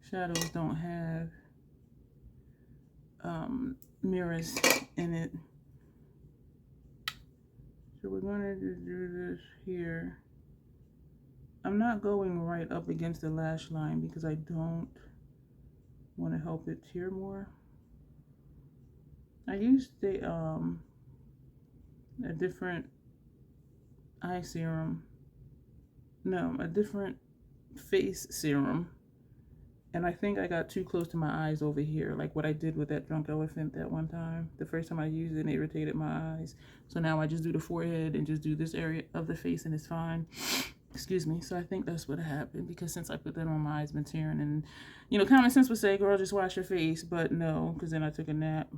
shadows don't have mirrors in it. So we're going to just do this here. I'm not going right up against the lash line because I don't want to help it tear more. I used a different eye serum. No, a different face serum. And I think I got too close to my eyes over here, like what I did with that drunk elephant that one time. The first time I used it, it irritated my eyes. So now I just do the forehead and just do this area of the face and it's fine. Excuse me. So I think that's what happened because since I put that on, my eyes been tearing. And, you know, common sense would say, girl, just wash your face. But no, because then I took a nap.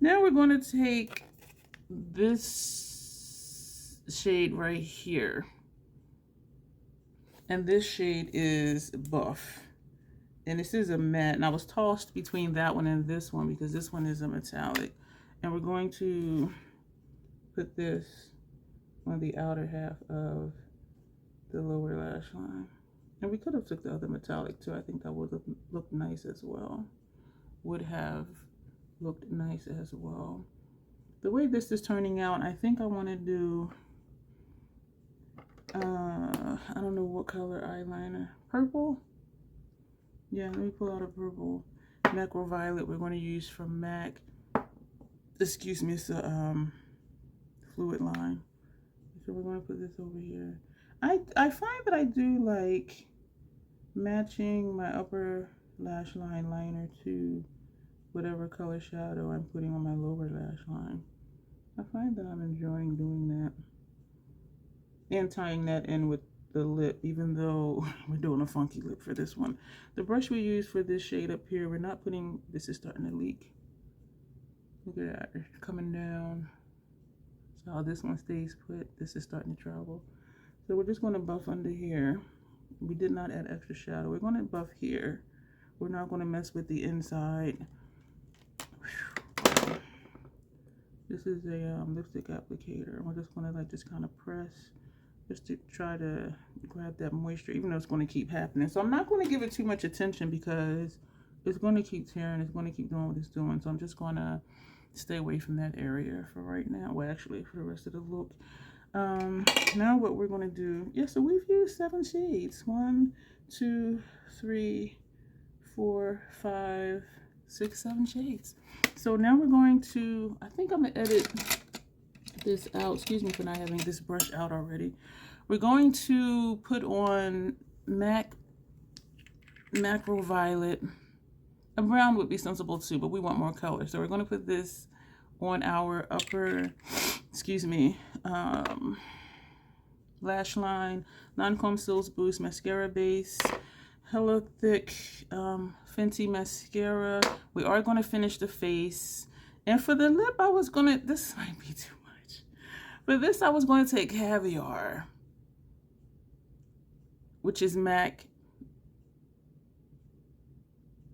Now we're going to take this shade right here. And this shade is Buff. And this is a matte. And I was tossed between that one and this one because this one is a metallic. And we're going to put this on the outer half of the lower lash line. And we could have took the other metallic too. I think that would look nice as well. Would have looked nice as well. The way this is turning out, I think I want to do I don't know what color eyeliner. Purple? Yeah, let me pull out a purple macro violet we're going to use from MAC. Excuse me, it's a fluid line. So we're going to put this over here. I find that I do like matching my upper lash line liner to whatever color shadow I'm putting on my lower lash line. I find that I'm enjoying doing that. And tying that in with the lip, even though we're doing a funky lip for this one. The brush we use for this shade up here, we're not putting, this is starting to leak. Look at that, coming down. So how this one stays put, this is starting to travel. So we're just going to buff under here. We did not add extra shadow. We're going to buff here. We're not going to mess with the inside. This is a lipstick applicator. We're just going to like just kind of press just to try to grab that moisture, even though it's going to keep happening. So I'm not going to give it too much attention because it's going to keep tearing. It's going to keep doing what it's doing. So I'm just going to stay away from that area for right now. Well, actually, for the rest of the look. Now what we're going to do, yeah, so we've used 7 shades. 1, 2, 3, 4, 5, 6, 7 shades. So now we're going to, I think I'm going to edit this out. Excuse me for not having this brush out already. We're going to put on Macro Violet. A brown would be sensible too, but we want more color. So we're going to put this on our upper, excuse me, lash line, Non-Comb Sills Boost Mascara Base, hella thick Fenty mascara. We are going to finish the face. And for the lip, I was going to, this might be too much. For this, I was going to take Caviar, which is MAC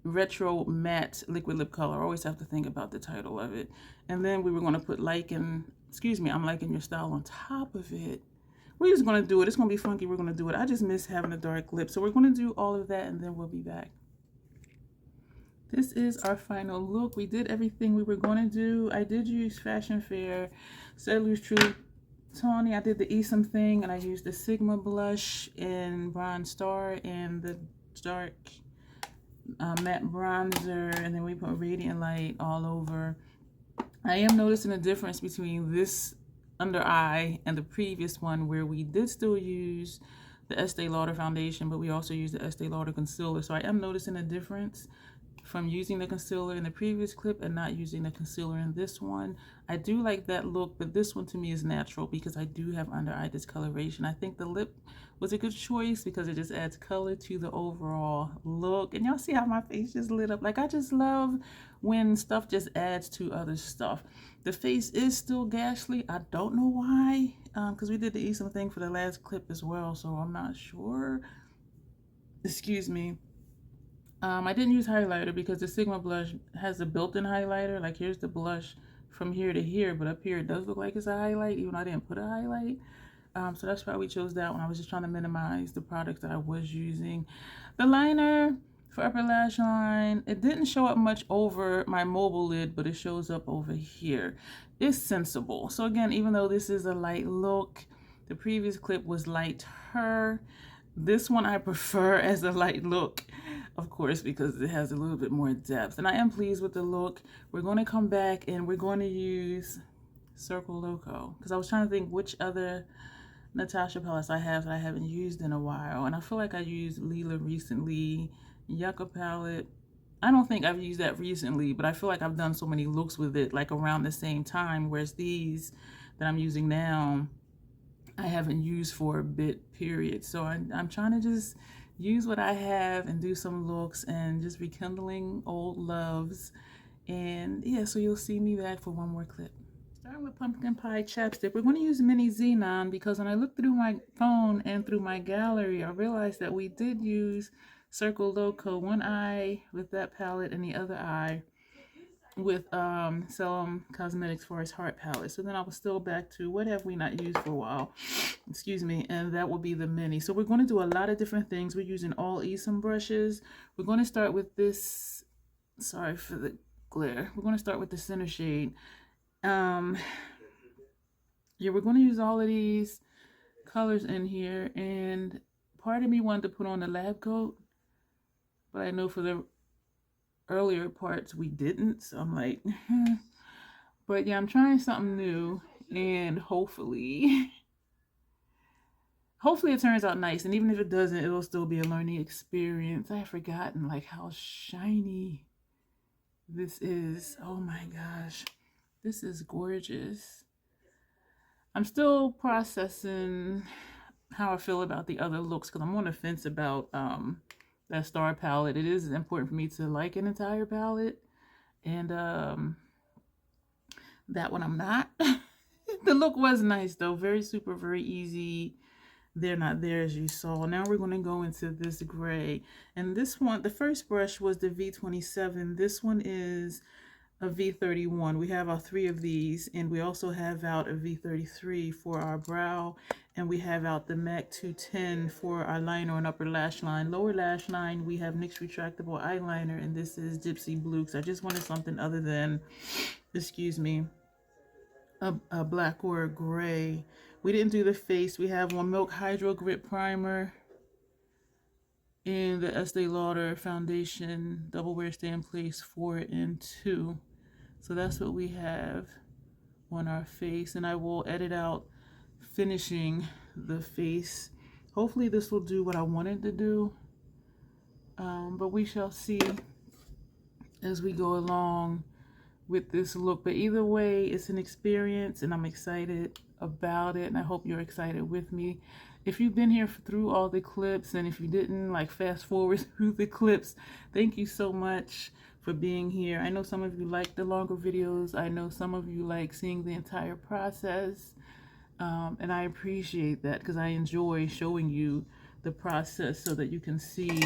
Retro Matte Liquid Lip Color. I always have to think about the title of it. And then we were going to put Liking, excuse me, I'm Liking Your Style on top of it. We're just going to do it. It's going to be funky. We're going to do it. I just miss having a dark lip. So we're going to do all of that and then we'll be back. This is our final look. We did everything we were going to do. I did use Fashion Fair Cellulose True Tawny. I did the Esom thing and I used the Sigma blush in Bronze Star and the dark matte bronzer, and then we put Radiant Light all over. I am noticing a difference between this under eye and the previous one where we did still use the Estee Lauder foundation, but we also used the Estee Lauder concealer. So I am noticing a difference from using the concealer in the previous clip and not using the concealer in this one. I do like that look, but this one to me is natural because I do have under eye discoloration. I think the lip was a good choice because it just adds color to the overall look. And y'all see how my face just lit up. Like, I just love when stuff just adds to other stuff. The face is still ghastly. I don't know why, because we did the Esom thing for the last clip as well, so I'm not sure. Excuse me. I didn't use highlighter because the Sigma blush has a built-in highlighter. Like, here's the blush from here to here, but up here it does look like it's a highlight, even though I didn't put a highlight. So that's why we chose that one. I was just trying to minimize the products that I was using. The liner for upper lash line, it didn't show up much over my mobile lid, but it shows up over here. It's sensible. So again, even though this is a light look, the previous clip was lighter. This one I prefer as a light look, of course, because it has a little bit more depth. And I am pleased with the look. We're going to come back and we're going to use Circle Loco, because I was trying to think which other Natasha palettes I have that I haven't used in a while. And I feel like I used Lila recently. Yucca palette, I don't think I've used that recently, but I feel like I've done so many looks with it like around the same time, whereas these that I'm using now I haven't used for a bit, period. So I'm trying to just use what I have and do some looks and just rekindling old loves. And yeah, so you'll see me back for one more clip. Starting with Pumpkin Pie Chapstick, we're going to use Mini Xenon because when I looked through my phone and through my gallery, I realized that we did use Circle Loco, one eye with that palette and the other eye with Salem Cosmetics for his Heart palette. So then I was still back to what have we not used for a while, excuse me, and that will be the Mini. So we're going to do a lot of different things. We're using all Esom brushes. We're going to start with this, sorry for the glare, we're going to start with the center shade. Yeah, we're going to use all of these colors in here, and part of me wanted to put on the lab coat, but I know for the earlier parts we didn't, so I'm like, but yeah, I'm trying something new, and hopefully it turns out nice. And even if it doesn't, it'll still be a learning experience. I have forgotten like how shiny this is. Oh my gosh, this is gorgeous. I'm still processing how I feel about the other looks, because I'm on the fence about that star palette. It is important for me to like an entire palette, and that one I'm not. The look was nice though, very super, very easy. They're not there, as you saw. Now we're going to go into this gray, and this one, the first brush was the V27. This one is a V31. We have our 3 of these, and we also have out a V33 for our brow, and we have out the MAC 210 for our liner and upper lash line. Lower lash line, we have NYX retractable eyeliner, and this is Gypsy Blue, because I just wanted something other than, excuse me, a black or a gray. We didn't do the face. We have one Milk Hydro Grip Primer and the Estee Lauder Foundation Double Wear Stay in Place 4 and 2. So that's what we have on our face, and I will edit out finishing the face. Hopefully this will do what I wanted to do, but we shall see as we go along with this look. But either way, it's an experience, and I'm excited about it, and I hope you're excited with me. If you've been here through all the clips, and if you didn't, like, fast forward through the clips, thank you so much for being here. I know some of you like the longer videos. I know some of you like seeing the entire process, and I appreciate that, because I enjoy showing you the process so that you can see,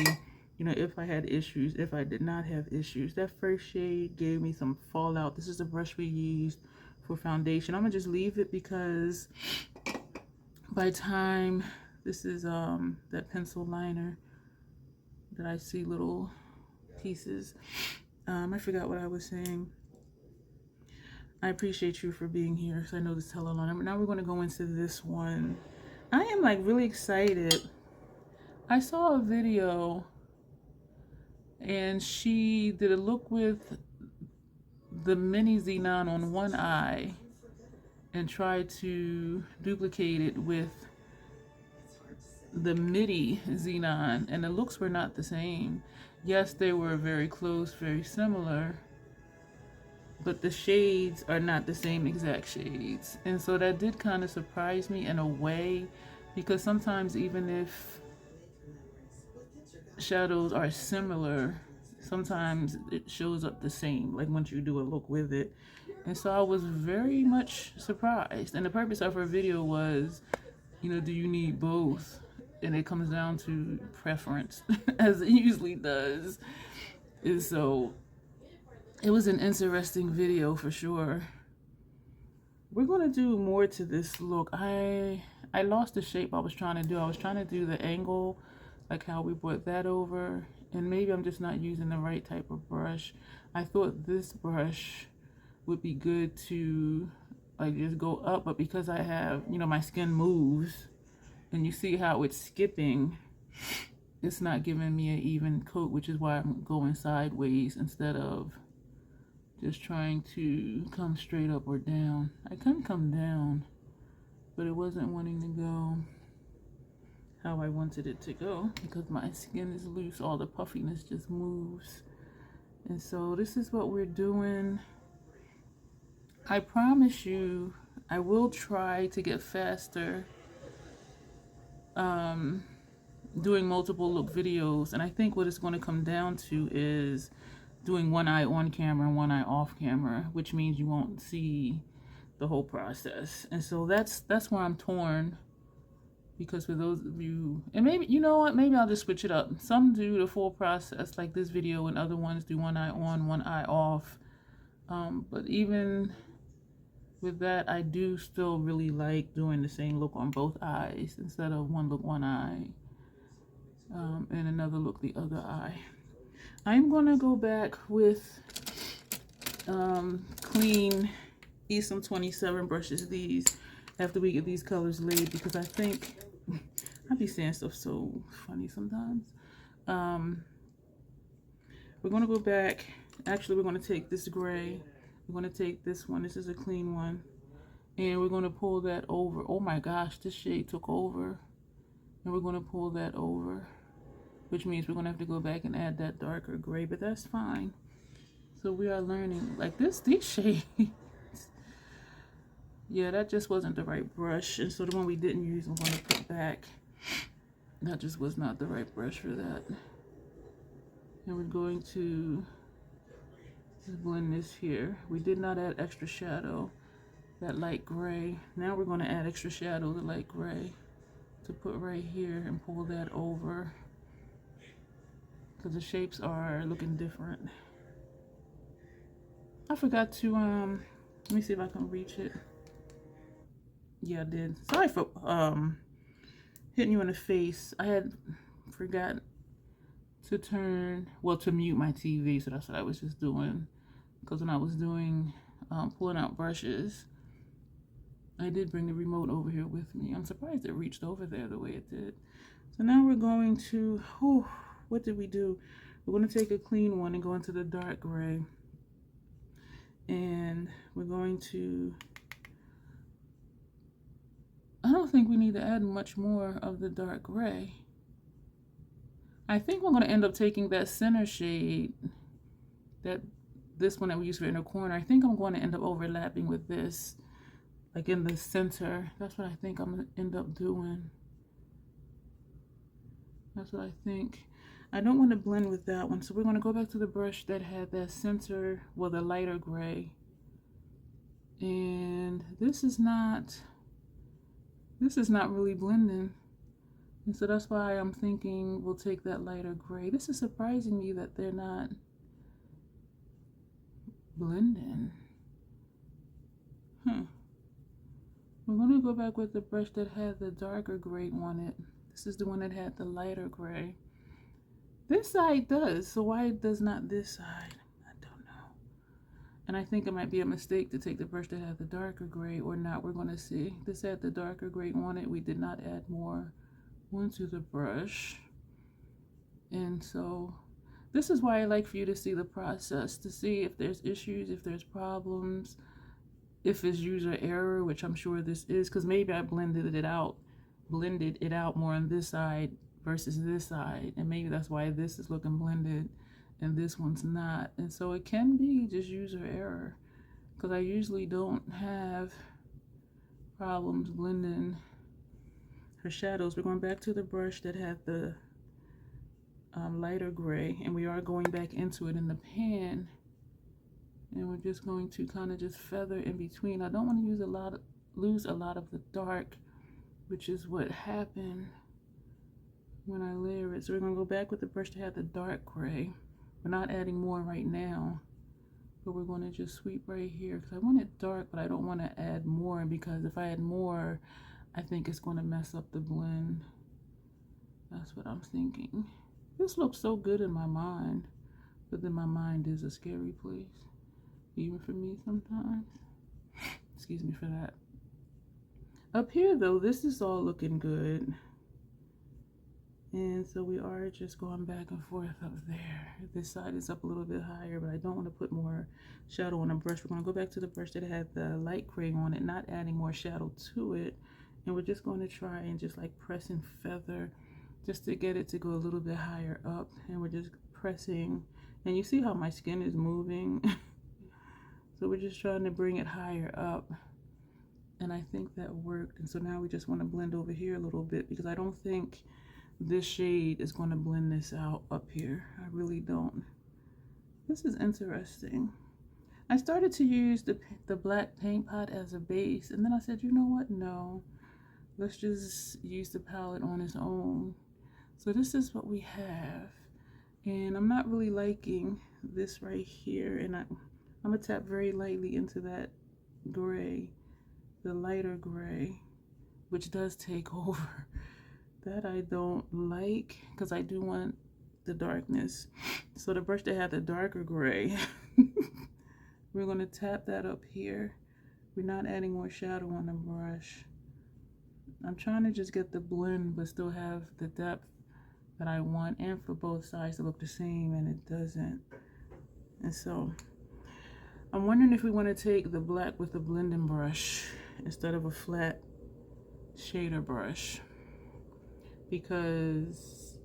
you know, if I had issues, if I did not have issues. That first shade gave me some fallout. This is the brush we used for foundation. I'm gonna just leave it, because by time this is that pencil liner that I see little pieces. I forgot what I was saying. I appreciate you for being here, so I know this hella long. Now we're going to go into this one. I am like really excited. I saw a video, and she did a look with the mini Xenon on one eye and tried to duplicate it with the MIDI Xenon, and the looks were not the same. Yes, they were very close, very similar, but the shades are not the same exact shades. And so that did kind of surprise me in a way, because sometimes even if shadows are similar, sometimes it shows up the same, like once you do a look with it. And so I was very much surprised. And the purpose of her video was, you know, do you need both? And it comes down to preference, as it usually does. And so it was an interesting video for sure. We're going to do more to this look. I lost the shape I was trying to do. I was trying to do the angle, like how we brought that over. And maybe I'm just not using the right type of brush. I thought this brush would be good to like just go up, but because I have, you know, my skin moves, and you see how it's skipping, it's not giving me an even coat, which is why I'm going sideways instead of just trying to come straight up or down. I couldn't come down, but it wasn't wanting to go how I wanted it to go, because my skin is loose. All the puffiness just moves. And so this is what we're doing. I promise you, I will try to get faster doing multiple look videos, and I think what it's going to come down to is doing one eye on camera and one eye off camera, which means you won't see the whole process. And so that's why I'm torn, because for those of you, and maybe, you know what, maybe I'll just switch it up. Some do the full process like this video, and other ones do one eye on, one eye off. But even with that, I do still really like doing the same look on both eyes instead of one look one eye and another look the other eye. I'm gonna go back with clean Esom 27 brushes, these, after we get these colors laid, because I think I be saying stuff so funny sometimes. We're gonna go back. Actually, we're gonna take this gray. We're going to take this one. This is a clean one. And we're going to pull that over. Oh my gosh, this shade took over. And we're going to pull that over, which means we're going to have to go back and add that darker gray, but that's fine. So we are learning. Like these shades Yeah, that just wasn't the right brush. And so the one we didn't use, I'm going to put back. That just was not the right brush for that. And we're going to just blend this here. We did not add extra shadow, that light gray. Now we're going to add extra shadow, the light gray, to put right here and pull that over. Because the shapes are looking different. I forgot to, let me see if I can reach it. Yeah, I did. Sorry for hitting you in the face. I had forgot to to mute my TV, so that's what I was just doing. Because when I was doing, pulling out brushes, I did bring the remote over here with me. I'm surprised it reached over there the way it did. So now we're going to, what did we do? We're going to take a clean one and go into the dark gray. And we're going to, I don't think we need to add much more of the dark gray. I think we're going to end up taking that center shade, this one that we use for inner corner. I think I'm going to end up overlapping with this, like in the center. That's what I think I'm going to end up doing. That's what I think. I don't want to blend with that one, so we're going to go back to the brush that had that center, well, the lighter gray. And this is not really blending. And so that's why I'm thinking we'll take that lighter gray. This is surprising me that they're not blending. We're going to go back with the brush that had the darker gray on it. This is the one that had the lighter gray. This side does, so why does not this side? I don't know. And I think it might be a mistake to take the brush that had the darker gray or not. We're going to see. This had the darker gray on it. We did not add more onto the brush. And so this is why I like for you to see the process, to see if there's issues, if there's problems, if it's user error, which I'm sure this is, because maybe I blended it out more on this side versus this side, and maybe that's why this is looking blended and this one's not. And so it can be just user error, because I usually don't have problems blending her shadows. We're going back to the brush that had the lighter gray, and we are going back into it in the pan, and we're just going to kind of just feather in between. I don't want to lose a lot of the dark, which is what happened when I layer it. So we're going to go back with the brush that had the dark gray. We're not adding more right now, but we're going to just sweep right here because I want it dark, but I don't want to add more, because if I add more, I think it's going to mess up the blend. That's what I'm thinking. This looks so good in my mind, but then my mind is a scary place, even for me sometimes. Excuse me for that. Up here though, this is all looking good. And so we are just going back and forth up there. This side is up a little bit higher, but I don't want to put more shadow on the brush. We're going to go back to the brush that had the light gray on it, not adding more shadow to it. And we're just going to try and just like press and feather just to get it to go a little bit higher up. And we're just pressing. And you see how my skin is moving? So we're just trying to bring it higher up. And I think that worked. And so now we just want to blend over here a little bit, because I don't think this shade is going to blend this out up here. I really don't. This is interesting. I started to use the black paint pot as a base, and then I said, you know what? No, let's just use the palette on its own. So this is what we have. And I'm not really liking this right here. And I'm going to tap very lightly into that gray, the lighter gray, which does take over. That I don't like, because I do want the darkness. So the brush that had the darker gray, we're going to tap that up here. We're not adding more shadow on the brush. I'm trying to just get the blend but still have the depth that I want, and for both sides to look the same, and it doesn't. And so I'm wondering if we want to take the black with the blending brush instead of a flat shader brush, because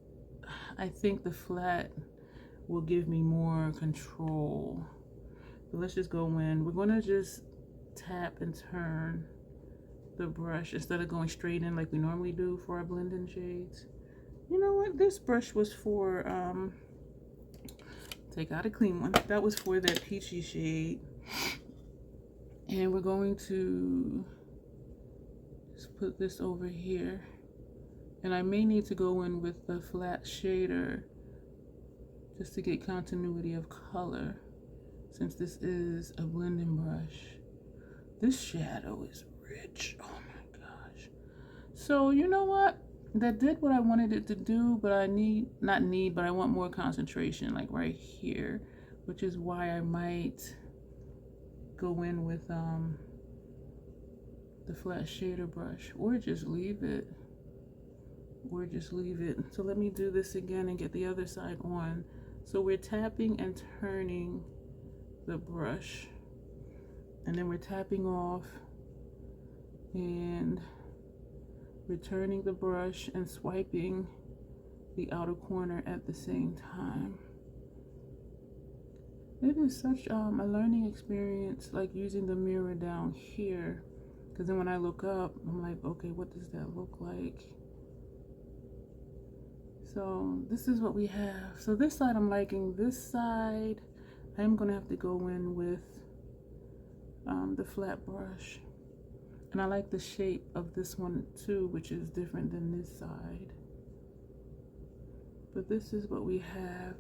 I think the flat will give me more control. But let's just go in. We're going to just tap and turn the brush instead of going straight in like we normally do for our blending shades. You know what? This brush was for, take out a clean one. That was for that peachy shade. And we're going to just put this over here. And I may need to go in with the flat shader just to get continuity of color, since this is a blending brush. This shadow is rich. Oh my gosh. So you know what? That did what I wanted it to do, but I but I want more concentration, like right here, which is why I might go in with the flat shader brush, or just leave it. So let me do this again and get the other side on. So we're tapping and turning the brush, and then we're tapping off and returning the brush and swiping the outer corner at the same time. It is such a learning experience, like using the mirror down here, because then when I look up, I'm like, okay, what does that look like? So this is what we have. So this side I'm liking. This side I'm gonna have to go in with the flat brush. And I like the shape of this one too, which is different than this side. But this is what we have.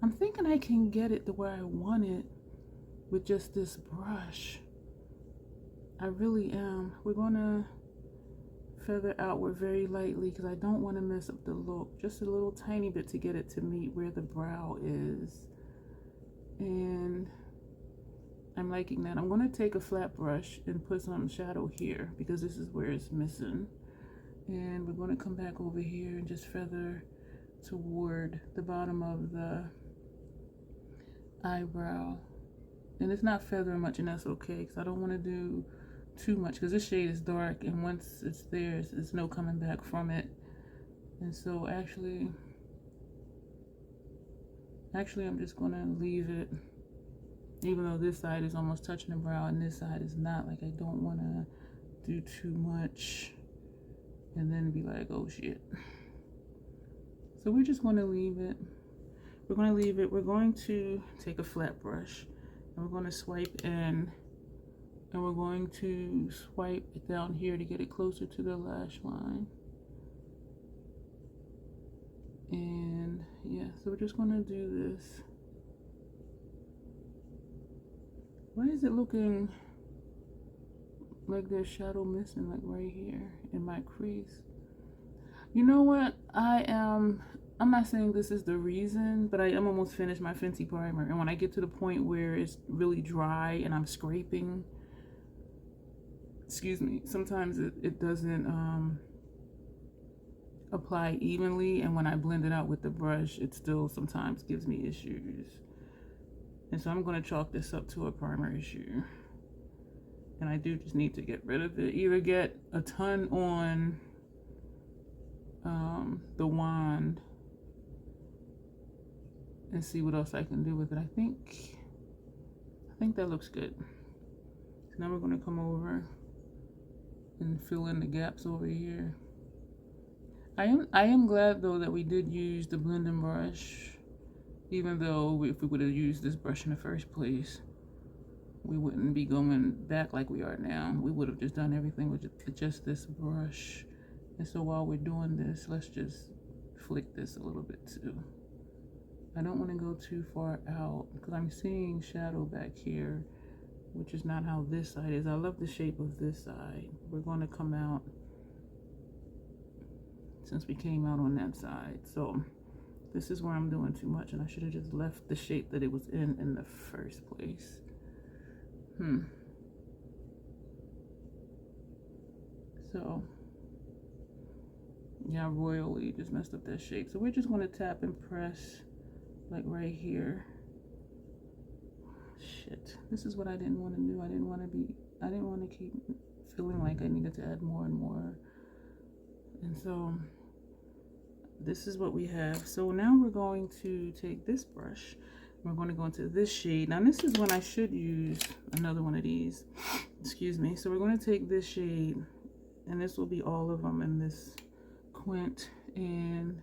I'm thinking I can get it the way I want it with just this brush. I really am. We're gonna feather outward very lightly because I don't want to mess up the look. Just a little tiny bit to get it to meet where the brow is. And I'm liking that. I'm going to take a flat brush and put some shadow here because this is where it's missing. And we're going to come back over here and just feather toward the bottom of the eyebrow. And it's not feathering much, and that's okay because I don't want to do too much because this shade is dark, and once it's there, there's no coming back from it. And so actually I'm just going to leave it, even though this side is almost touching the brow and this side is not. Like, I don't want to do too much and then be like, oh shit. So we're just going to leave it. We're going to take a flat brush and we're going to swipe in, and we're going to swipe it down here to get it closer to the lash line. And yeah, so we're just going to do this. Why is it looking like there's shadow missing, like right here in my crease? You know what? I'm not saying this is the reason, but I am almost finished my Fenty primer. And when I get to the point where it's really dry and I'm scraping, excuse me, sometimes it doesn't apply evenly, and when I blend it out with the brush, it still sometimes gives me issues. And so I'm going to chalk this up to a primer issue, and I do just need to get rid of it. Either get a ton on the wand and see what else I can do with it. I think that looks good. So now we're going to come over and fill in the gaps over here. I am glad though that we did use the blending brush, even though if we would have used this brush in the first place, we wouldn't be going back like we are now. We would have just done everything with just this brush. And so while we're doing this, let's just flick this a little bit too. I don't want to go too far out because I'm seeing shadow back here, which is not how this side is. I love the shape of this side. We're going to come out since we came out on that side. So this is where I'm doing too much, and I should have just left the shape that it was in the first place. So yeah, I royally just messed up that shape. So we're just going to tap and press like right here. Shit, this is what I didn't want to do. I didn't want to keep feeling like I needed to add more and more. And so this is what we have. So now we're going to take this brush. We're going to go into this shade. Now this is when I should use another one of these. Excuse me. So we're going to take this shade, and this will be all of them in this quint, and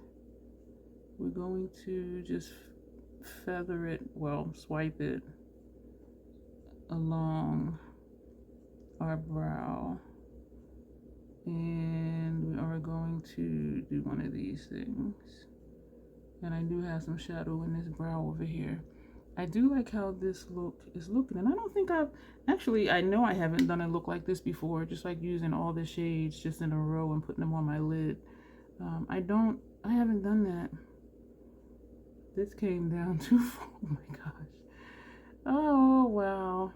we're going to just feather it, well, swipe it along our brow. And we are going to do one of these things. And I do have some shadow in this brow over here. I do like how this look is looking, and I don't think I know I haven't done a look like this before, just like using all the shades just in a row and putting them on my lid. I haven't done that. This came down too far. Oh my gosh. Oh, wow.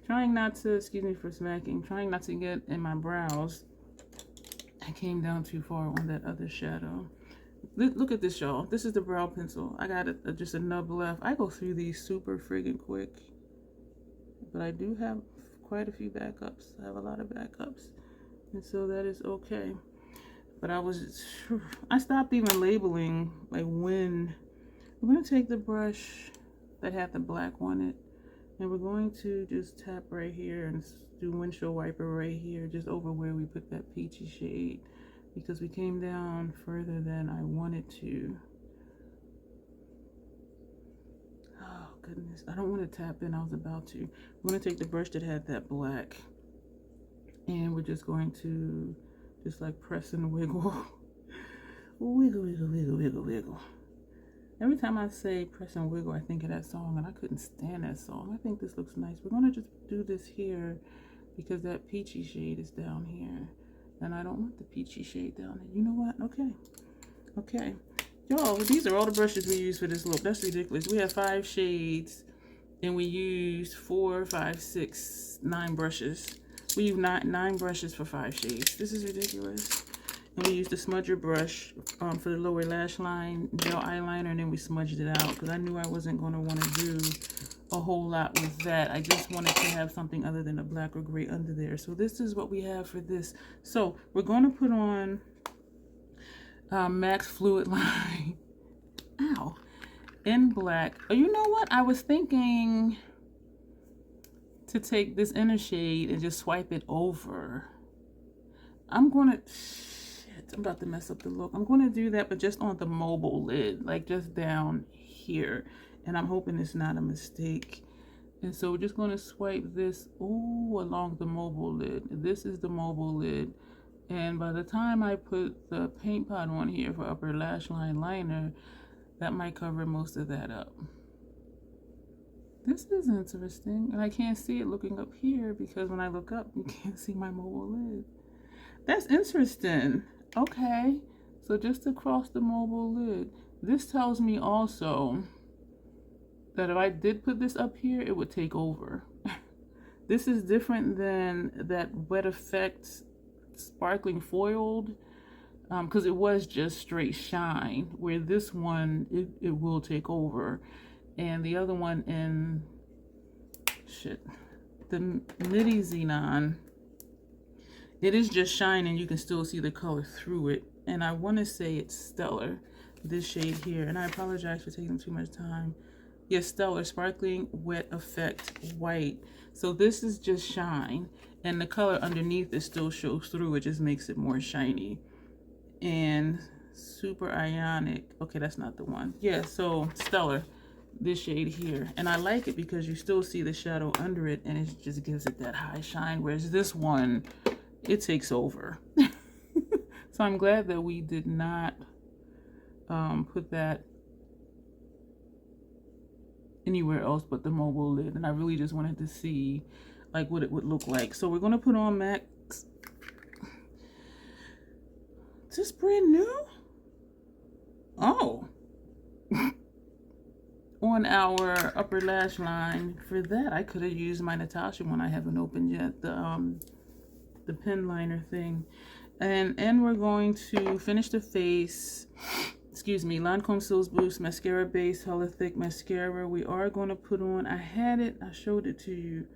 Trying not to, excuse me for smacking, trying not to get in my brows. I came down too far on that other shadow. Look at this, y'all. This is the brow pencil. I got just a nub left. I go through these super friggin' quick. But I do have quite a few backups. I have a lot of backups. And so that is okay. But I stopped even labeling, like, when. We're going to take the brush that had the black on it, and we're going to just tap right here and do windshield wiper right here, just over where we put that peachy shade, because we came down further than I wanted to. Oh goodness, I don't want to tap in. I was about to. We're going to take the brush that had that black, and we're just going to just like press and wiggle. Wiggle, wiggle, wiggle, wiggle, wiggle. Every time I say press and wiggle, I think of that song, and I couldn't stand that song. I think this looks nice. We're going to just do this here because that peachy shade is down here, and I don't want the peachy shade down there. You know what? Okay. Okay. Y'all, these are all the brushes we use for this look. That's ridiculous. We have 5 shades, and we used 4, 5, 6, 9 brushes. We use 9 brushes for 5 shades. This is ridiculous. And we used the smudger brush for the lower lash line gel eyeliner, and then we smudged it out because I knew I wasn't going to want to do a whole lot with that. I just wanted to have something other than a black or gray under there. So this is what we have for this. So we're going to put on Max Fluid Line. Ow. In black. Oh, you know what? I was thinking to take this inner shade and just swipe it over. I'm about to mess up the look. I'm going to do that, but just on the mobile lid, like just down here. And I'm hoping it's not a mistake. And so we're just going to swipe this along the mobile lid. This is the mobile lid. And by the time I put the paint pot on here for upper lash line liner, that might cover most of that up. This is interesting. And I can't see it looking up here because when I look up, you can't see my mobile lid. That's interesting. Okay, so just across the mobile lid. This tells me also that if I did put this up here, it would take over. This is different than that Wet Effect sparkling foiled, because it was just straight shine, where this one, it will take over. And the other one in, the Midi Xenon, it is just shine and you can still see the color through it. And I want to say it's Stellar, this shade here. And I apologize for taking too much time. Yes, Stellar Sparkling Wet Effect White. So this is just shine. And the color underneath it still shows through. It just makes it more shiny. And Super Ionic. Okay, that's not the one. Yeah, so Stellar, this shade here. And I like it because you still see the shadow under it. And it just gives it that high shine. Whereas this one, it takes over. So I'm glad that we did not put that anywhere else but the mobile lid. And I really just wanted to see like what it would look like. So we're going to put on Max. Is this brand new? Oh. On our upper lash line. For that, I could have used my Natasha one. I haven't opened yet. The pen liner thing. And we're going to finish the face. Excuse me, Lancome Sills Boost Mascara Base Hella Thick Mascara. We are going to put on, I had it, I showed it to you.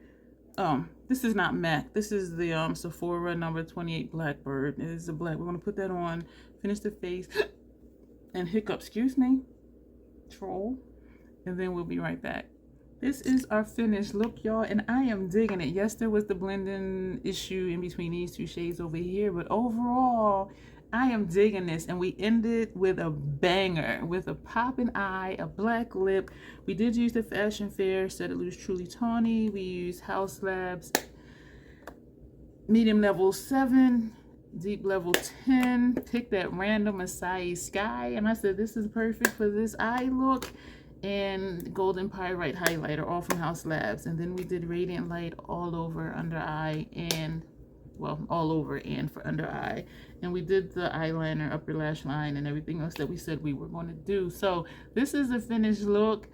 This is not MAC. This is the Sephora number 28 Blackbird. It is a black. We're going to put that on, finish the face, and hiccup, excuse me, troll. and then we'll be right back. This is our finished look, y'all, and I am digging it. Yes, there was the blending issue in between these two shades over here, but overall, I am digging this. And we ended with a banger, with a popping eye, a black lip. We did use the Fashion Fair Set It Loose Truly Tawny. We used Haus Labs Medium Level 7, Deep Level 10. Picked that random Acai Sky, and I said this is perfect for this eye look. And Golden Pyrite highlighter, all from Haus Labs. And then we did Radiant Light all over under eye, and well, all over and for under eye. And we did the eyeliner, upper lash line, and everything else that we said we were going to do. So this is the finished look.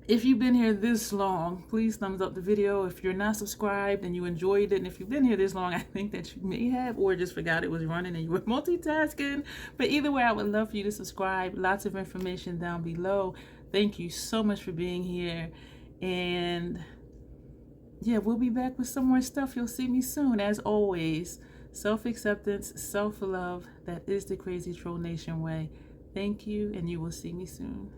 If you've been here this long, please thumbs up the video. If you're not subscribed and you enjoyed it, and if you've been here this long, I think that you may have, or just forgot it was running and you were multitasking. But either way, I would love for you to subscribe. Lots of information down below. Thank you so much for being here. And yeah, we'll be back with some more stuff. You'll see me soon. As always, self-acceptance, self-love, that is the Crazy Troll Nation way. Thank you, and you will see me soon.